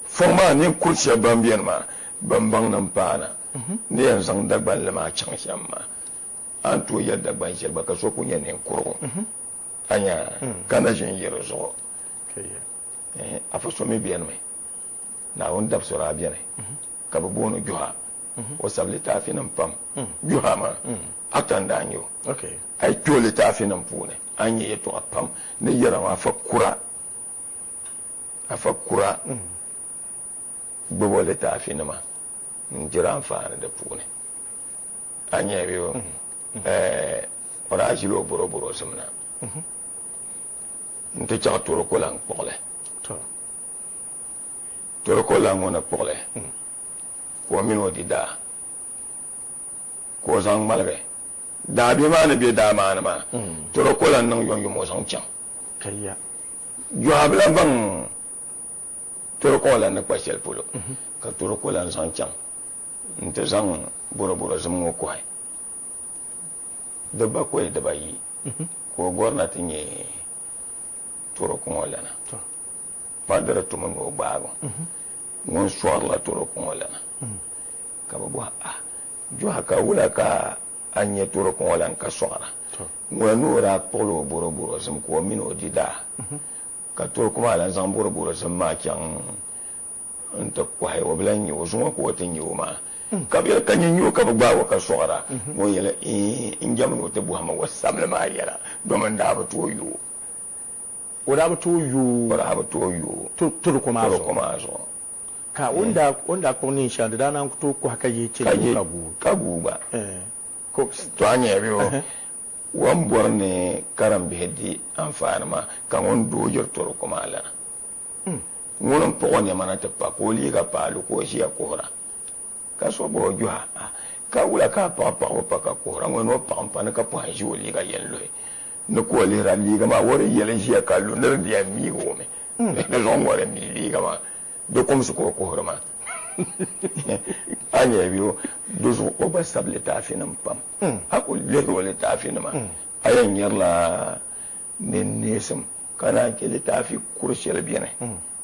forma ni kursiya bambien ma bambang nan pana ni yan sang da ban la ma chang shamma an to yadda ban shi ba ka so kun yan kuro anya kana jin yero so a fa so me bien me na on dab sura bien ka bu bono juha o sabli ta fi nan pam juha ma atanda anyo ay tole ta fi nan pune anye to pam ne yara ma fa kura gbogbo ta fi nama jira amfani da pune anye biyo ora ajilo boro samna nte cha toro ko lang pole toro ko lang wona pole ko min wodi da ko sang malre da bi ma ne bi da ma na ma toro ko lang nang yong mo sang chang kayya yo habla bang toro ko lang na kwashel pulo ka toro ko lang sang chang nte sang boro sam ngo ko hay da ba ko da ba yi ko gorna tinye toro ko lana padara to mo baago ngon soir la toro ko lana ka bo jo haka wula ka anye toro ko lana ka soara ngonu ra polo boro sam ko mino dida ka toro ko lana sam boro sam ma kyang nta ko hay woblan yi wozo ko tin yi ma ka bi ka nyu ka ba wa ka soara mo yele in jamu te bu hama wasamle ma yala do man da ba to yu wala ba to yu to ko ma zo ka onda ko ni sha da nan to ko haka yi ce ka gu ba ko to anya biyo wan borne karam be hedi amfani ma kan on do jor to ko ma la ngonon po ne mana ta pa ko li ga pa lu ko shi ya ko ra ka so bo juha ka wula ka pa ka ko ra ngono pa na ka pa ji li ga yen lo no ko le ra li ga ma wore yele ji ka lu ner dia mi go me ne zon wore mi li ga ma do kom su ko ra ma anya biyo do zo o ba stable ta fi nan pam hakul le ro le ta fi nan ma ayan yar la ne nesam kana ke le ta fi kurshel biene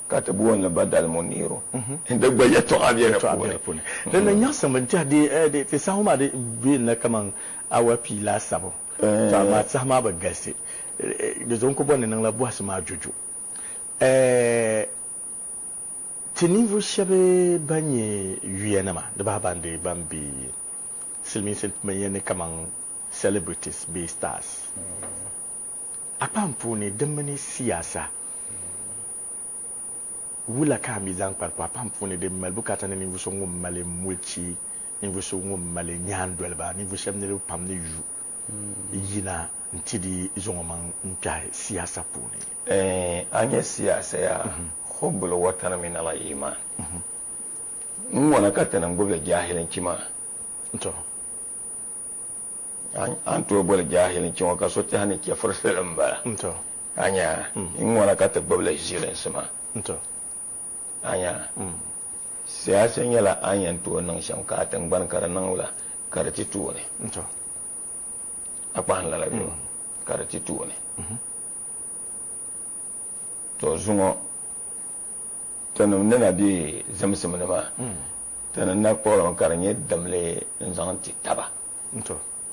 ka ta buwan la badal moniro inda gbaye to abiya ko ne dan nan ya sama jadi te sahuma de bi na kaman awa pila sabo ta ma sama ba gase da zon ko bonne nan la buwa ma jojo tini vu shabe banye yuyana ma da ba bande bambi silmin silmin kaman celebrities be stars apampu ne damani siyasa wula ka mi zan parpa pampu ne de mal bukata ne nivu so ngum male mulchi nivu so ngum male nyandwel ba nivu shamne le pam ne yu yina ntidi zongoman mpya siyasa pune anya siyasa ya hubbul watan min al iman wana katana ngobe jahilin kima to an to bol jahilin kima ka so ta ne ke farsalan ba to anya in wana kata babla jirin sama to anya siyasan yala anyan to nan shan ka tan barkar nan wala karati to ne to akwan la biyo karati to ne to zungo tanum nana bi zamsam ne ma tanan na ko karanye damle nzan ti taba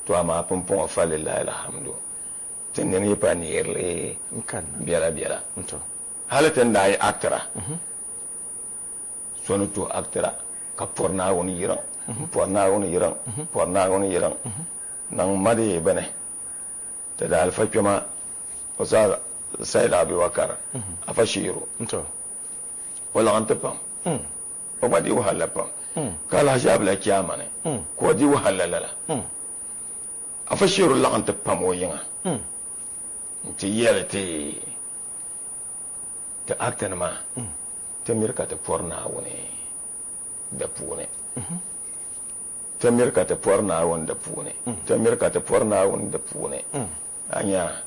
to ama pompon fa lillahi alhamdu tanen yi pa ni yerle kan biara to halatan da ai actra sono to actra ka porna woni yiran nan mari bane ta da alfakima wasa sai da abi wakar a fashiru to wala anta pam o ma di wahala pam kala hajab la kiyama ne ko di wahala la a fashiru la anta pam o yinga ti yele ti ta aktan ma ta mirka ta porna woni da pune ta mirka ta porna woni da pune ta mirka ta porna woni da pune anya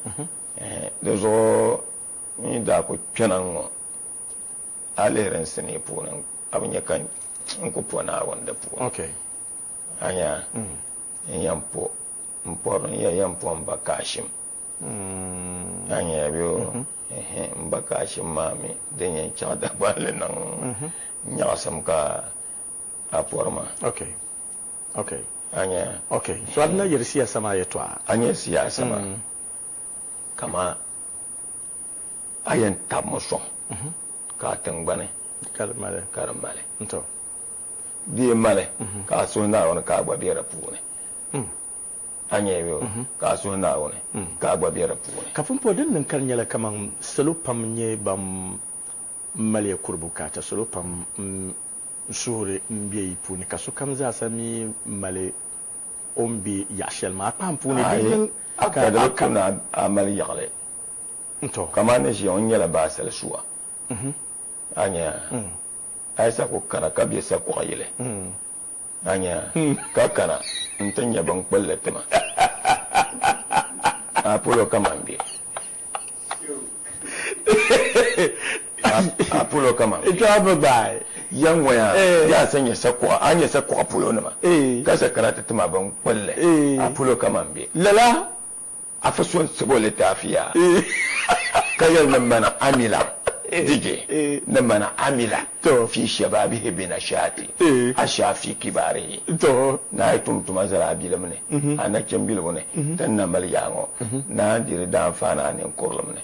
da zo ni da ku kenan alherin su ne pune abin ya kan ku pona woni da pune okay anya yampo mporo ya yampo mbakashim anya biyo mbakashim mami den yan chada bale nan nyasam ka aporma okay okay anya okay so adna yer siyasa ma yetwa anya siyasa ma kama ayan tamoso ka tangbane karmale to di male ka so na won ka gba biera pune anya biyo ka so na won ka gba biera pune kafin podin nan kan yala kaman salupam nye bam male kurbuka ta salupam sure mbiye puni kaso kam za sami male ombi yashel ma pam puni din aka da kuna amal yagle to kama ne shi on yala ba sal suwa anya ai sa ko kana ka bi sa ko yele anya ka kana ntanya ban kwalle tema apolo kama mbi apolo kama ita ba bai yan waya ya sanya sakwa an ya sakwa apolo ne ma kasa karata tuma ban kwalle apolo kama mbi lala afason sabole tafiya kayar nan mana amila dige nan mana amila to fi shababihi bi nashati ashafi kibarihi to na yi tumtuma zara bilam ne ana can bilam ne tan na mal yango na dire da fana ne kurlum ne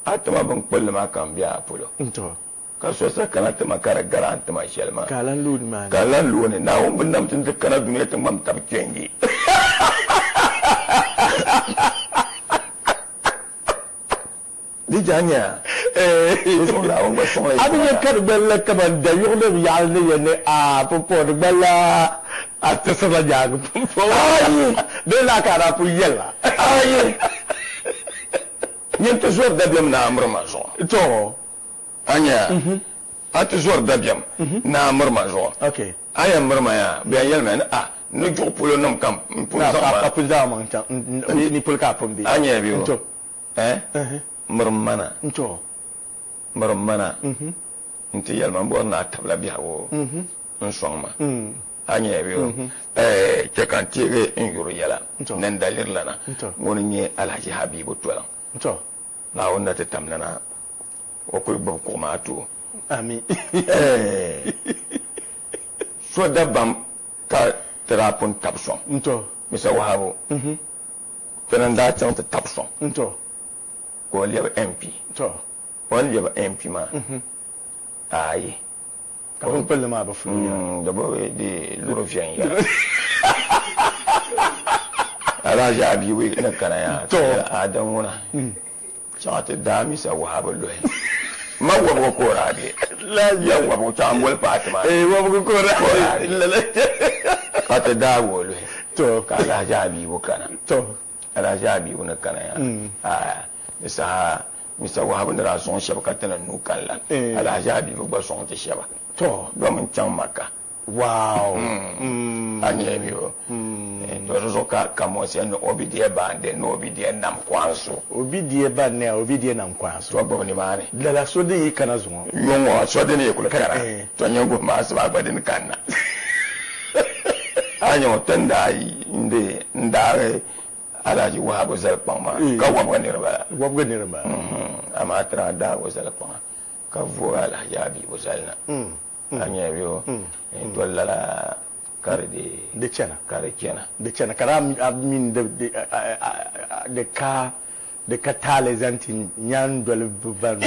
atama ban kullu ma kan biya apolo to ka so sa kana ta makara garanta ma shelma kalan lud man kalan lu ne na won bin nam tun kana duniya tan mam tab kengi di janya so la on ba so la abin ya karbella kaman da yurde ya ne ne a popo de bella a tsaba jagu popo ai de la cara pu yella ai nyente zor da biam na amr ma zo to anya at zor da biam na amr ma zo okay aya amr ma ya be yel men no jo pulo nam kam na pa pu da man ta ni pul ka pum bi anya bi to murmana to murmana nti yel man bo na tabla bi hawo nsoma anya bi ke kan tire in yuru yala nan dalir lana woni ni alhaji habibu tolan to na wanda ta tamnana o ko ba ko ma to ami so dabam ka terapon tapson to misa wahabo fenanda chanta tapson to ko liya MP to wani liya MP ma ai ka bon pelle ma ba fu da bo de luro fian ya ala ja bi we na kana ya to adam wona chanta da misa wahabo lo ma wa ko rabi la ya wa bo tambol patima wa ko rabi la kata da wo lo to ka la ja bi wo kana to ala ja bi wo na kana ya misa wahabin da rason shabaka tana nukan lan alhaji bi ba son ta shaba to domin can maka wow an yi biyo to so ka kamo sai no obidie ba de no obidie nam kwanso obidie ba ne obidie nam kwanso to ba ni mane la so de kana zuwa yongo so de ne kula kara to nyango ma su ba badin kanna anyo tanda inde ndare alaji wahabu zalpama ka wabga nirba ama tra da wazalpama ka vo alaji abi wazalna anya biyo to lala karde de chana kare kena de chana karam min de ka tale zantin nyan dole buban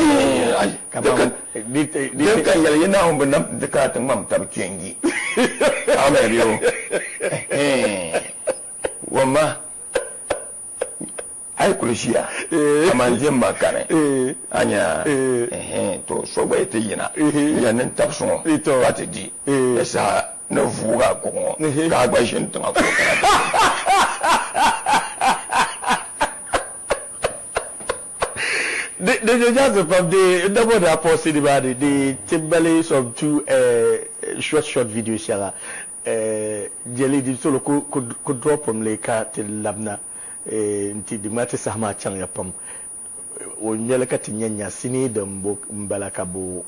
kaman de kan yal yana on banam de ka tan mam tab kengi ama biyo wamma ai kulshiya aman jin makane anya to so bai ta yina yanin tafsun ba ta di yasa na fuga ko ka gba shin tun ko The just from the double the post about the Timberlays of two short videos yala jelly di solo could drop from leka till labna nti di mate sama chang ya pam o nyela ka tinyanya sini da mbalaka bo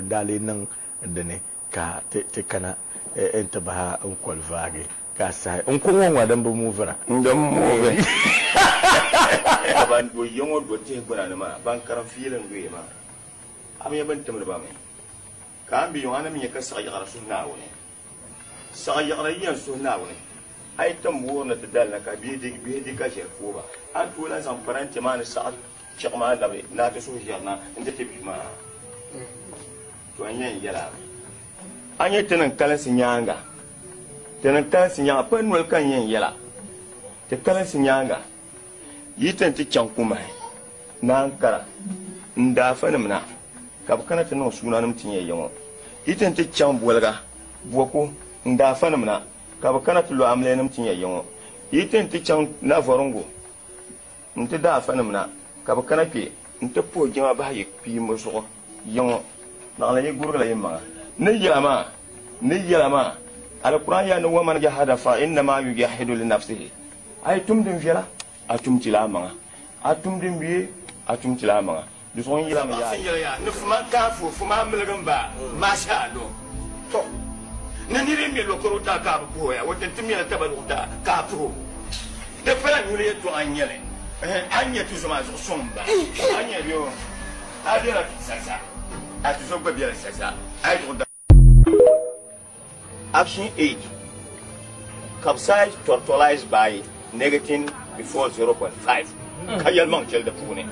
dale nan dane ka te kana enta ba on kolvage ka sai on ko wonwa dan bo movera ndam move ban bo yongo do te gona ma ban karam filen do ma am ya ban tamar ba mai ka am bi yona mi ka sa ya rasulna woni sa ya rayan sunna woni ai tambo na tadalla ka bi di ka she ko ba an to la san farante ma na sa chama da na ta so jarna inda te bi ma to anyen yala anye tenan kala sinyanga tenan kala sinyanga panwal kan yen yala te kala sinyanga yitan ti chankuma nan kara nda fanamna ka kana ta no sunanum tinye yemo yitan ti chambolga boko nda fanamna ka kana tu lo amlenum tinye yemo yitan ti chan na vorongo nti da fanamna ka kana pe nti po jema ba yi pi moso yemo na la yegurga la yema ni yalama alquran ya no waman jahada fa inna ma yujahidu li nafsihi ay tumdim fiala atum tilama atum dimbi atum tilama du son yilama ya ne fuma ka fuma melgamba masha Allah to nani rembe lokoro ta ka ko ya woten timya tabalu ta ka to de fala nyule to anyele anya tu zuma somba anya yo adira sasa atu so gbe biara sasa ay to Action 8. Capsize totalized by negative before 0.5. Kayelman shell the pune.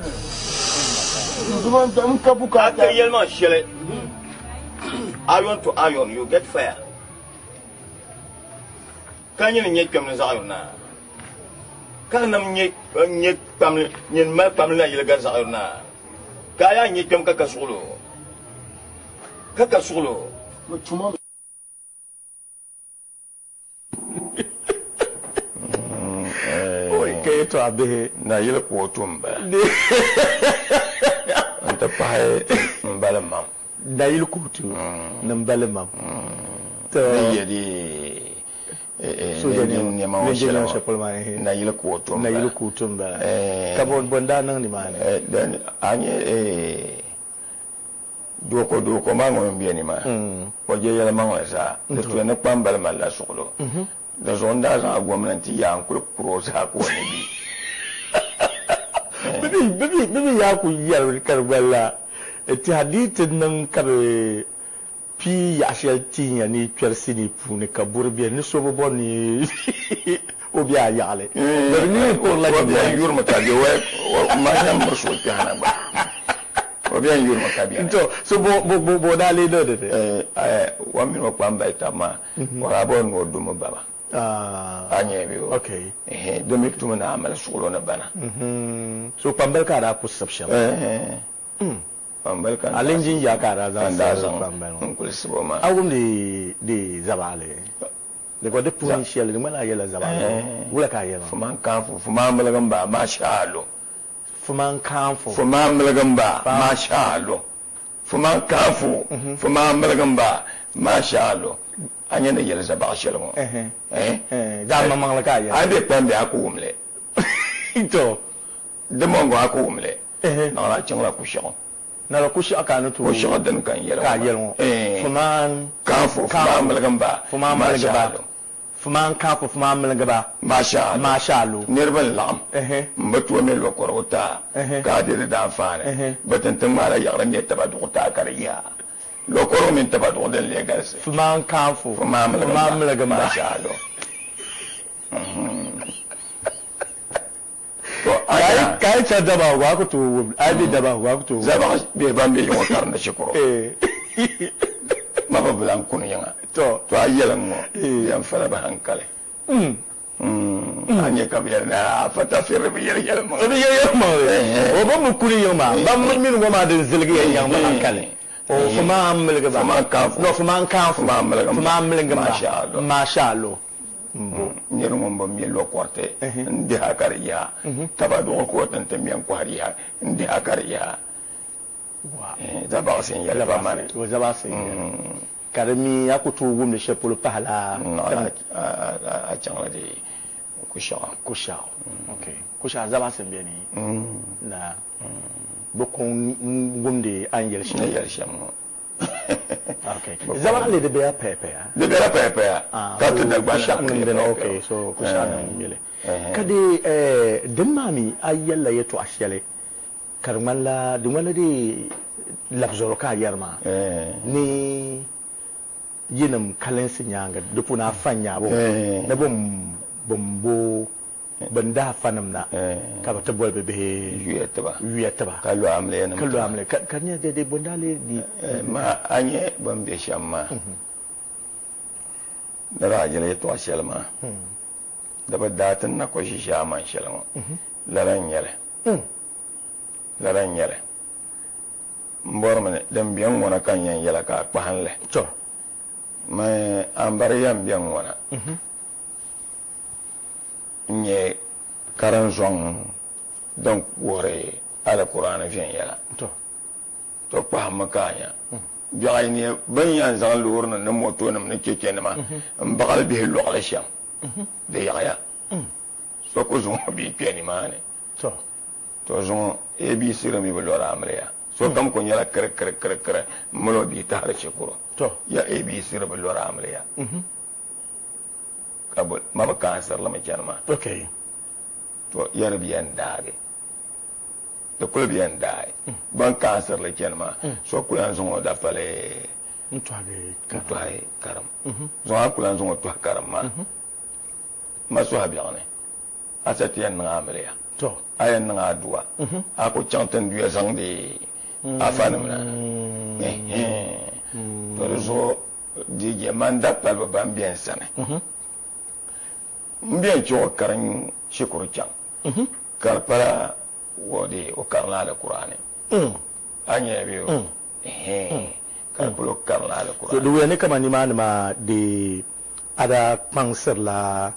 Kayelman shell. Iron to iron, you get fire. Can you nyek kam zayon na? Kan nam nyek pam nyen ma pam na yel gar zayon na. Kaya nyek kam kakasulo. Kakasulo. Tuma to abe na yele ko tumba anta pae mbala mam da yele ko tu na mbala mam to yedi so ni ma wa shela na yele ko tumba ka bonda nan ni mane dan anye doko ma ngom bi ni ma ko je yele ma wa sa to na pambal mala sokolo da zonda za gwamnati ya kuro sa ko ne bibi ya ku yar karbala ti hadithin nan kar pi ya shelti ya ni persini pune ka burbiya ni so bo ni obi a yale da ni ko la ya yurma ka je wa ma ya musu ta hana ba obi ya yurma ka bi to so bo dale do de wa mi ko amba itama wa bo no do mo baba anye bi okay do mi tuma na amala solo na bana so pambal ka da perception pambal ka alinjin ya ka da za pambal ko sibo ma awum de zabale de ko de puni shele de mala yela zabale wala ka yela fuman kanfu fuman malagamba masha Allah fuman kanfu fuman malagamba masha Allah fuman kanfu fuman malagamba masha Allah anya ne yela zaba shele mo da mamang la ka ya ande pambe akumle to de mongo akumle na la changla kusho na la kusho akana to kusho den kan yela ka yela fuman kanfu fuman malagamba fuman kanfu fuman malagamba masha Allah nirbal lam mbatu me lo korota ka de da fane batan mala yaran ne tabadu ta kariya lo koro min tabadu den le garse fuman kanfu fuman malagamba masha Allah kai ta daba wa ku to abi daba wa ku to zaba be bambe yo karna shukuro ma ba bulan kun yanga to ayelan mo yan fara ba hankale anya kam yel na fata fere bi yel ma o bi yel ma o ba mu kuli yo ma ba min go ma de zilgi yan ma kale o fuma amlga ba fuma kan no fuma kan fuma amlga ma sha Allah nyero mo mbam yelo korte ndi hakar ya taba do ko tan tan miyan ko hariya ndi hakar ya wa da ba sen yela ba mane o da ba sen karami ya ku tu gum de shepul pahla a changla de kusha okay kusha za ba sen beni na bokon gum de an yel shi okay zama le de be pepe de be pepe ka to da gba sha mun de okay so ku sha nan yele kadi dimmami ayyalla yato ashyale karmalla dumala de labzoro ka yarma ni yinam kalen sinyanga dupuna fanya bo na bombo banda fanam na ka ba tabol be wiyata ba kallo amle kanya de bondale di ma anye bambe shamma da rajale to shalma da badatan na ko shi shaman shalma laran yele mbormane dem biyan wona kan yan yela ka pahanle to ma ambare yan biyan wona nye karan zong donc wore ala qur'an fiyan yala to pa makanya biay ni ban yan zal lurna na moto na ne keke na ma mbagal bi lo ala sham de ya so ko zong bi piani mane to zong e bi sira mi lo amre ya so kam ko nyala kre molo bi ta har chekuro to ya e bi sira bi lo amre ya kabul mama kansar la ma okay to yar biyan dage to kul biyan dai ban kansar la ma so ku yan zon da pale ntwage karam zo ha kulan zon to karam ma so ha biyan ne asati yan na amre ya to ayan na adua ako chanten biya zang de afana na to zo di manda pal ban biyan sane mbien cho karan shukuru chan karpara wodi o karla da qur'ani anya biyo karpulo karla da qur'ani to duwe ne kama ni ma de ada pangsir la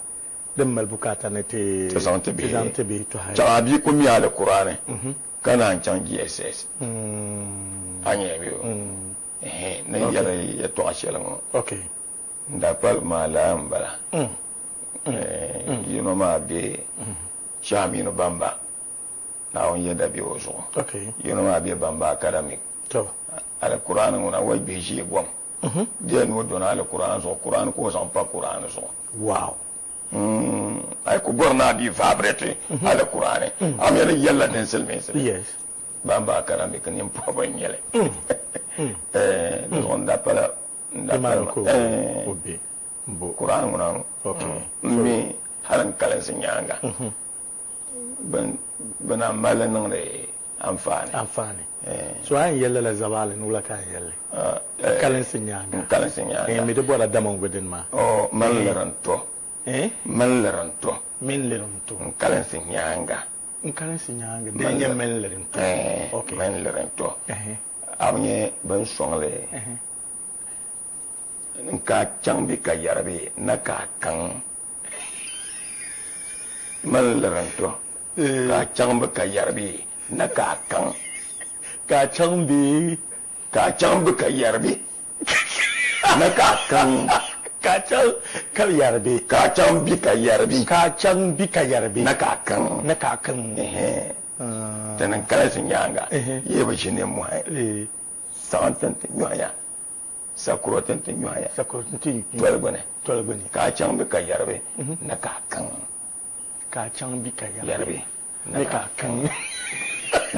dem mal bukata ne te zante bi to ha jawabi ko mi ala qur'ani kana chan gss anya biyo ne yala ya to ashela ngo okay ndapal malam bala you know ma be shami no bamba na on yeda bi ozo okay you know ma be bamba academic to ala qur'an ngona way be ji gwam den wo dona ala qur'an ko san pa qur'an so wow ay ko gorna di fabrete ala qur'an amere yalla den selme yes bamba academic ni mpo ban yele on da pala ko obe bo qur'an ngona okay mi halan kalan sinyanga bana malan nan de amfani so an yalla la zabale nula kan yalle kalan sinyanga mi de bora damon godin ma man laranto min laranto kalan sinyanga de nya men laranto okay men laranto amye ban songle nka chambi ka yarbe na ka kan man laranto ka chambi ka yarbe na ka kan ka chambi ka yarbe na ka kan ka yarbe ka chambi ka yarbe na ka kan tanan kala sin yanga yeba shine mu hay santan nyoya sakurotin tinyoya tolbane ka chambi ka yarbe na ka kan yarbe na ka kan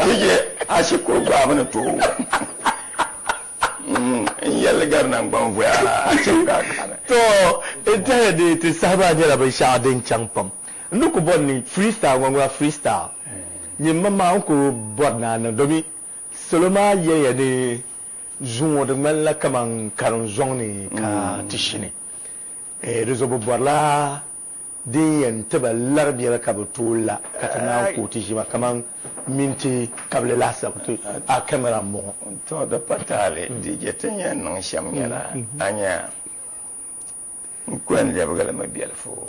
dige ashiko ba mana to yalla garnan ban fuya ashika kana to ita de ti saba ne la bai sha din champam nuku bonni freestyle wangwa freestyle ni mama ko bodna na domi soloma ye de zuwo de mala kaman karon zongni ka tishini rezo bo borla din yan taba larbiyar ka butola ka tana ko ti shi ma kaman minti kable la sa a camera mo to da patale di jeten yan non sham yala anya kwen jabgal ma biel fo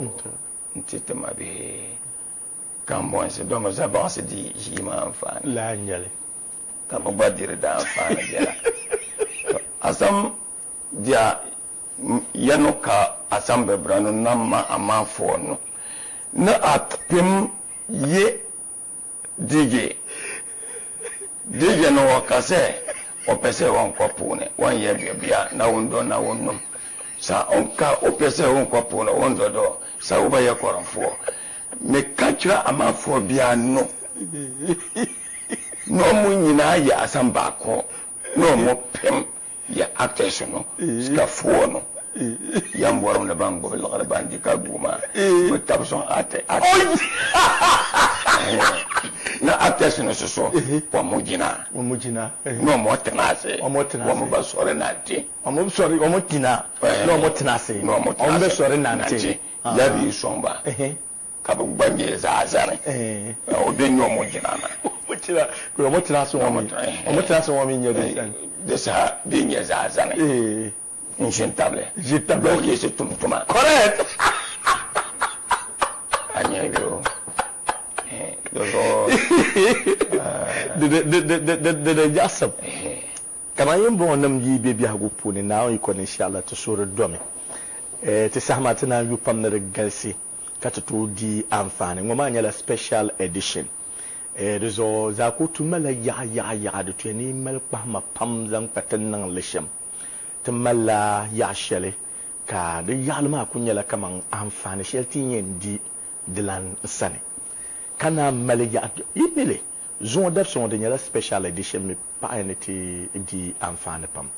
ntite ma be kambon se do ma zaba se di jima amfani la nyale kama badir da amfani jala asam dia yano ka asam be brano namma ama fo no na atpem ye dige no wakase opese won kwapune wan ye bia na wondo na wonno sa onka opese won kwapune wondo do sa uba ye koronfo me kachira ama fo bia no mu nyina ya asam ba ko no mo pem ya actors no ska fo no yam borom na bang bo la bandi ka guma mo tabson ate na actors no so wa mujina no mo tenase wa mo basore nati mo sorry wa mo tina no mo tenase o be sorry nati ya bi somba ka bu banje za azare o de no mo jina na mo tina so wa mi nyedo de sa bi nye za azare Inchentable. Donc, c'est tout. Correct. Agnello. De jasab. Kama yimbo nam yi bebi hagu puni na on ko inshallah to sura domi. Te sahma tana yu pam na galsi kata to di amfani ngoma nyala special edition. Rezo za ko tumala ya de to ni mal pam pam zang patan nan lisham. Tumala ya shele ka de yalma kunyala kaman amfani sheltin yendi dilan sane kana maliya ibele zon dab son de nyala special edition me pa eneti di amfani pam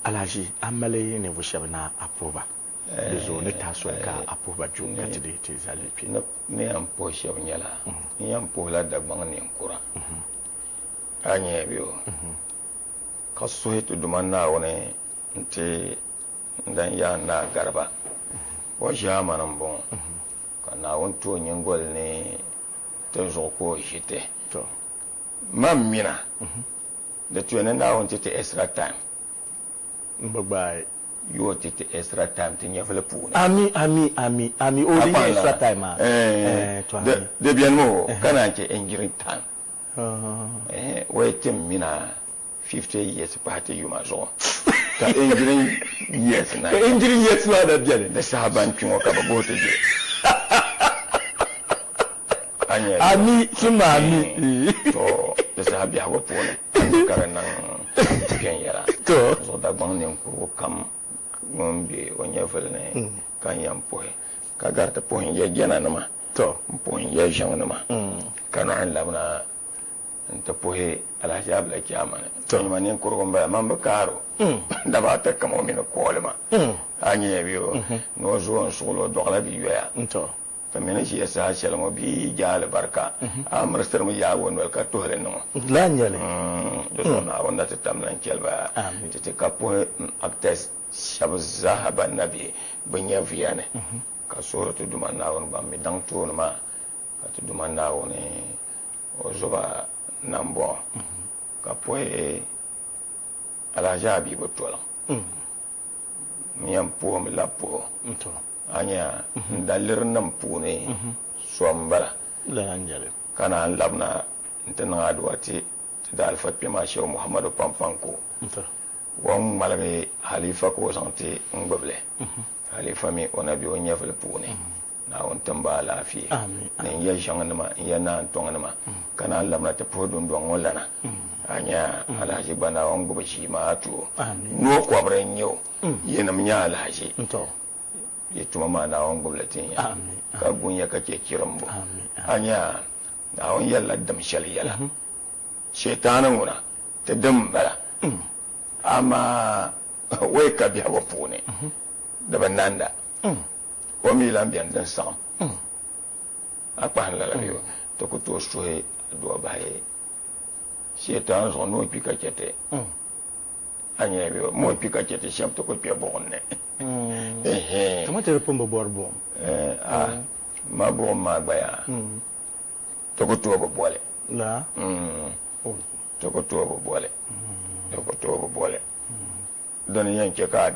alaji amale ne vushabna apoba de zo ne taso ka apoba ju katide te zalipi ne am po nyala ni am po la da bang ne kura anye bio kaso hetu dumanna wone nti dan ya na garba wa jamanan bon kana wonto nyengol ne to zo ko jite to mamina da tuene na wonti te extra time mbagbai yo ti te extra time ti nyafale pu ami o di extra time to de bien mo kana ke injury time we tim mina 50 years party you ma zo ka injury years na da biale da sahaban kin ka babo to je ami to da sahabi hawo pole karan nan ken yara to so da ban ne ko kam ngombe wonya felne kan yam poe ka garta poe ye gena na ma to poe ye jang na ma kana an labna nta poe ala jabla kiyama to manen ko gomba mamba karo da ba ta kamo min ko lema anye biyo no zo solo dogla bi ya to ta mena shi yasa shalmo bi jale barka amr sar mu ya won wal ka to helen no la nyale do so na wonda ta tamlan kelba te ka po aktes shab zahaba nabi banya fiyane ka suratu dumanna won ba mi dang to ma ka to dumanna won o zoba nambo ka po ala jabi botola mi am po mi la po to anya dalir nan pune sombala la anjale kana labna ntana adwati da alfat pe ma shew muhammadu pampanko wan malame halifa ko santi ngboble halifa mi onabi on yafle pune na on tamba lafi ne ya janganama ya na tonganama kana labna te podun don wallana anya alaji bana on gobe shi ma to no kwabren yau yana mnya alaji to ya tuma ma na wani gwamnatin ya ka gunya kake kiran mu anya na wani yalla da mishal yalla shetanan wuna ta dambara amma wai ka biya wa fune da bannan da wa mi lambiyan dan sam akpa han la biyo to ko to sohe do baye shetan so no pika kete anya biyo mo pika kete sham to ko pe bonne comment tu réponds au bord bon ma bo ma gbaya to ko to bo bole la to ko to bo bole to ko to bo bole don yanke ka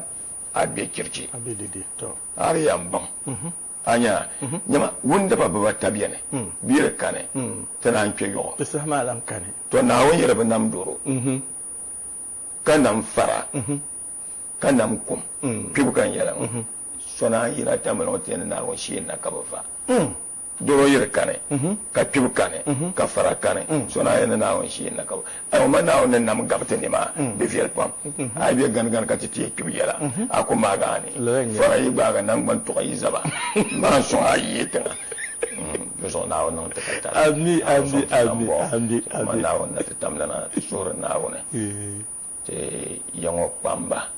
abe kirci abe dede to har yamban anya nyama wunda ba tabiya ne bire kane tana hanke yo to sai malam kane to na won yere nam doro kanam fara kanam kum pibu kan yela sona yira tamalo tena na won shi na kabafa doro yere kane ka pibu kane ka fara kane sona yana na won shi na kaba ay ma na won nam gabte ne ma be fiel pam ay be gan ka titi pibu yela akuma gani fara yi ba ga nan ban to yi zaba ma so ayi tena so na won ta kata ami na won na tamla na sura na won te yango pamba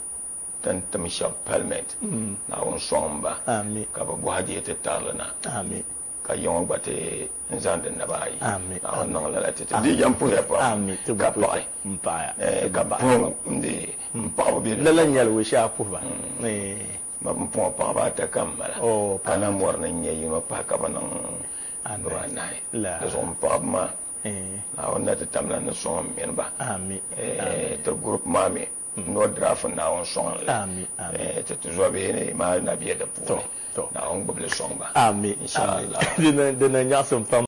tan tam sha parliament na won somba ami ka ba buhaji te tarlana ami ka yango bate nzande na bai ami na won na la te di jampu ya pa ami te ka pa mpaya ka ba ndi pa bi la la nyal we sha puba ma mpo pa ba ta kamala kana morna nyi ma pa ka ba nan andra nai la so mpa ma na won na te tamla na so men ba ami to group mami no draft na on song ami te zo be ne ma na biye da pu na on goble song ba ami inshallah dina nya som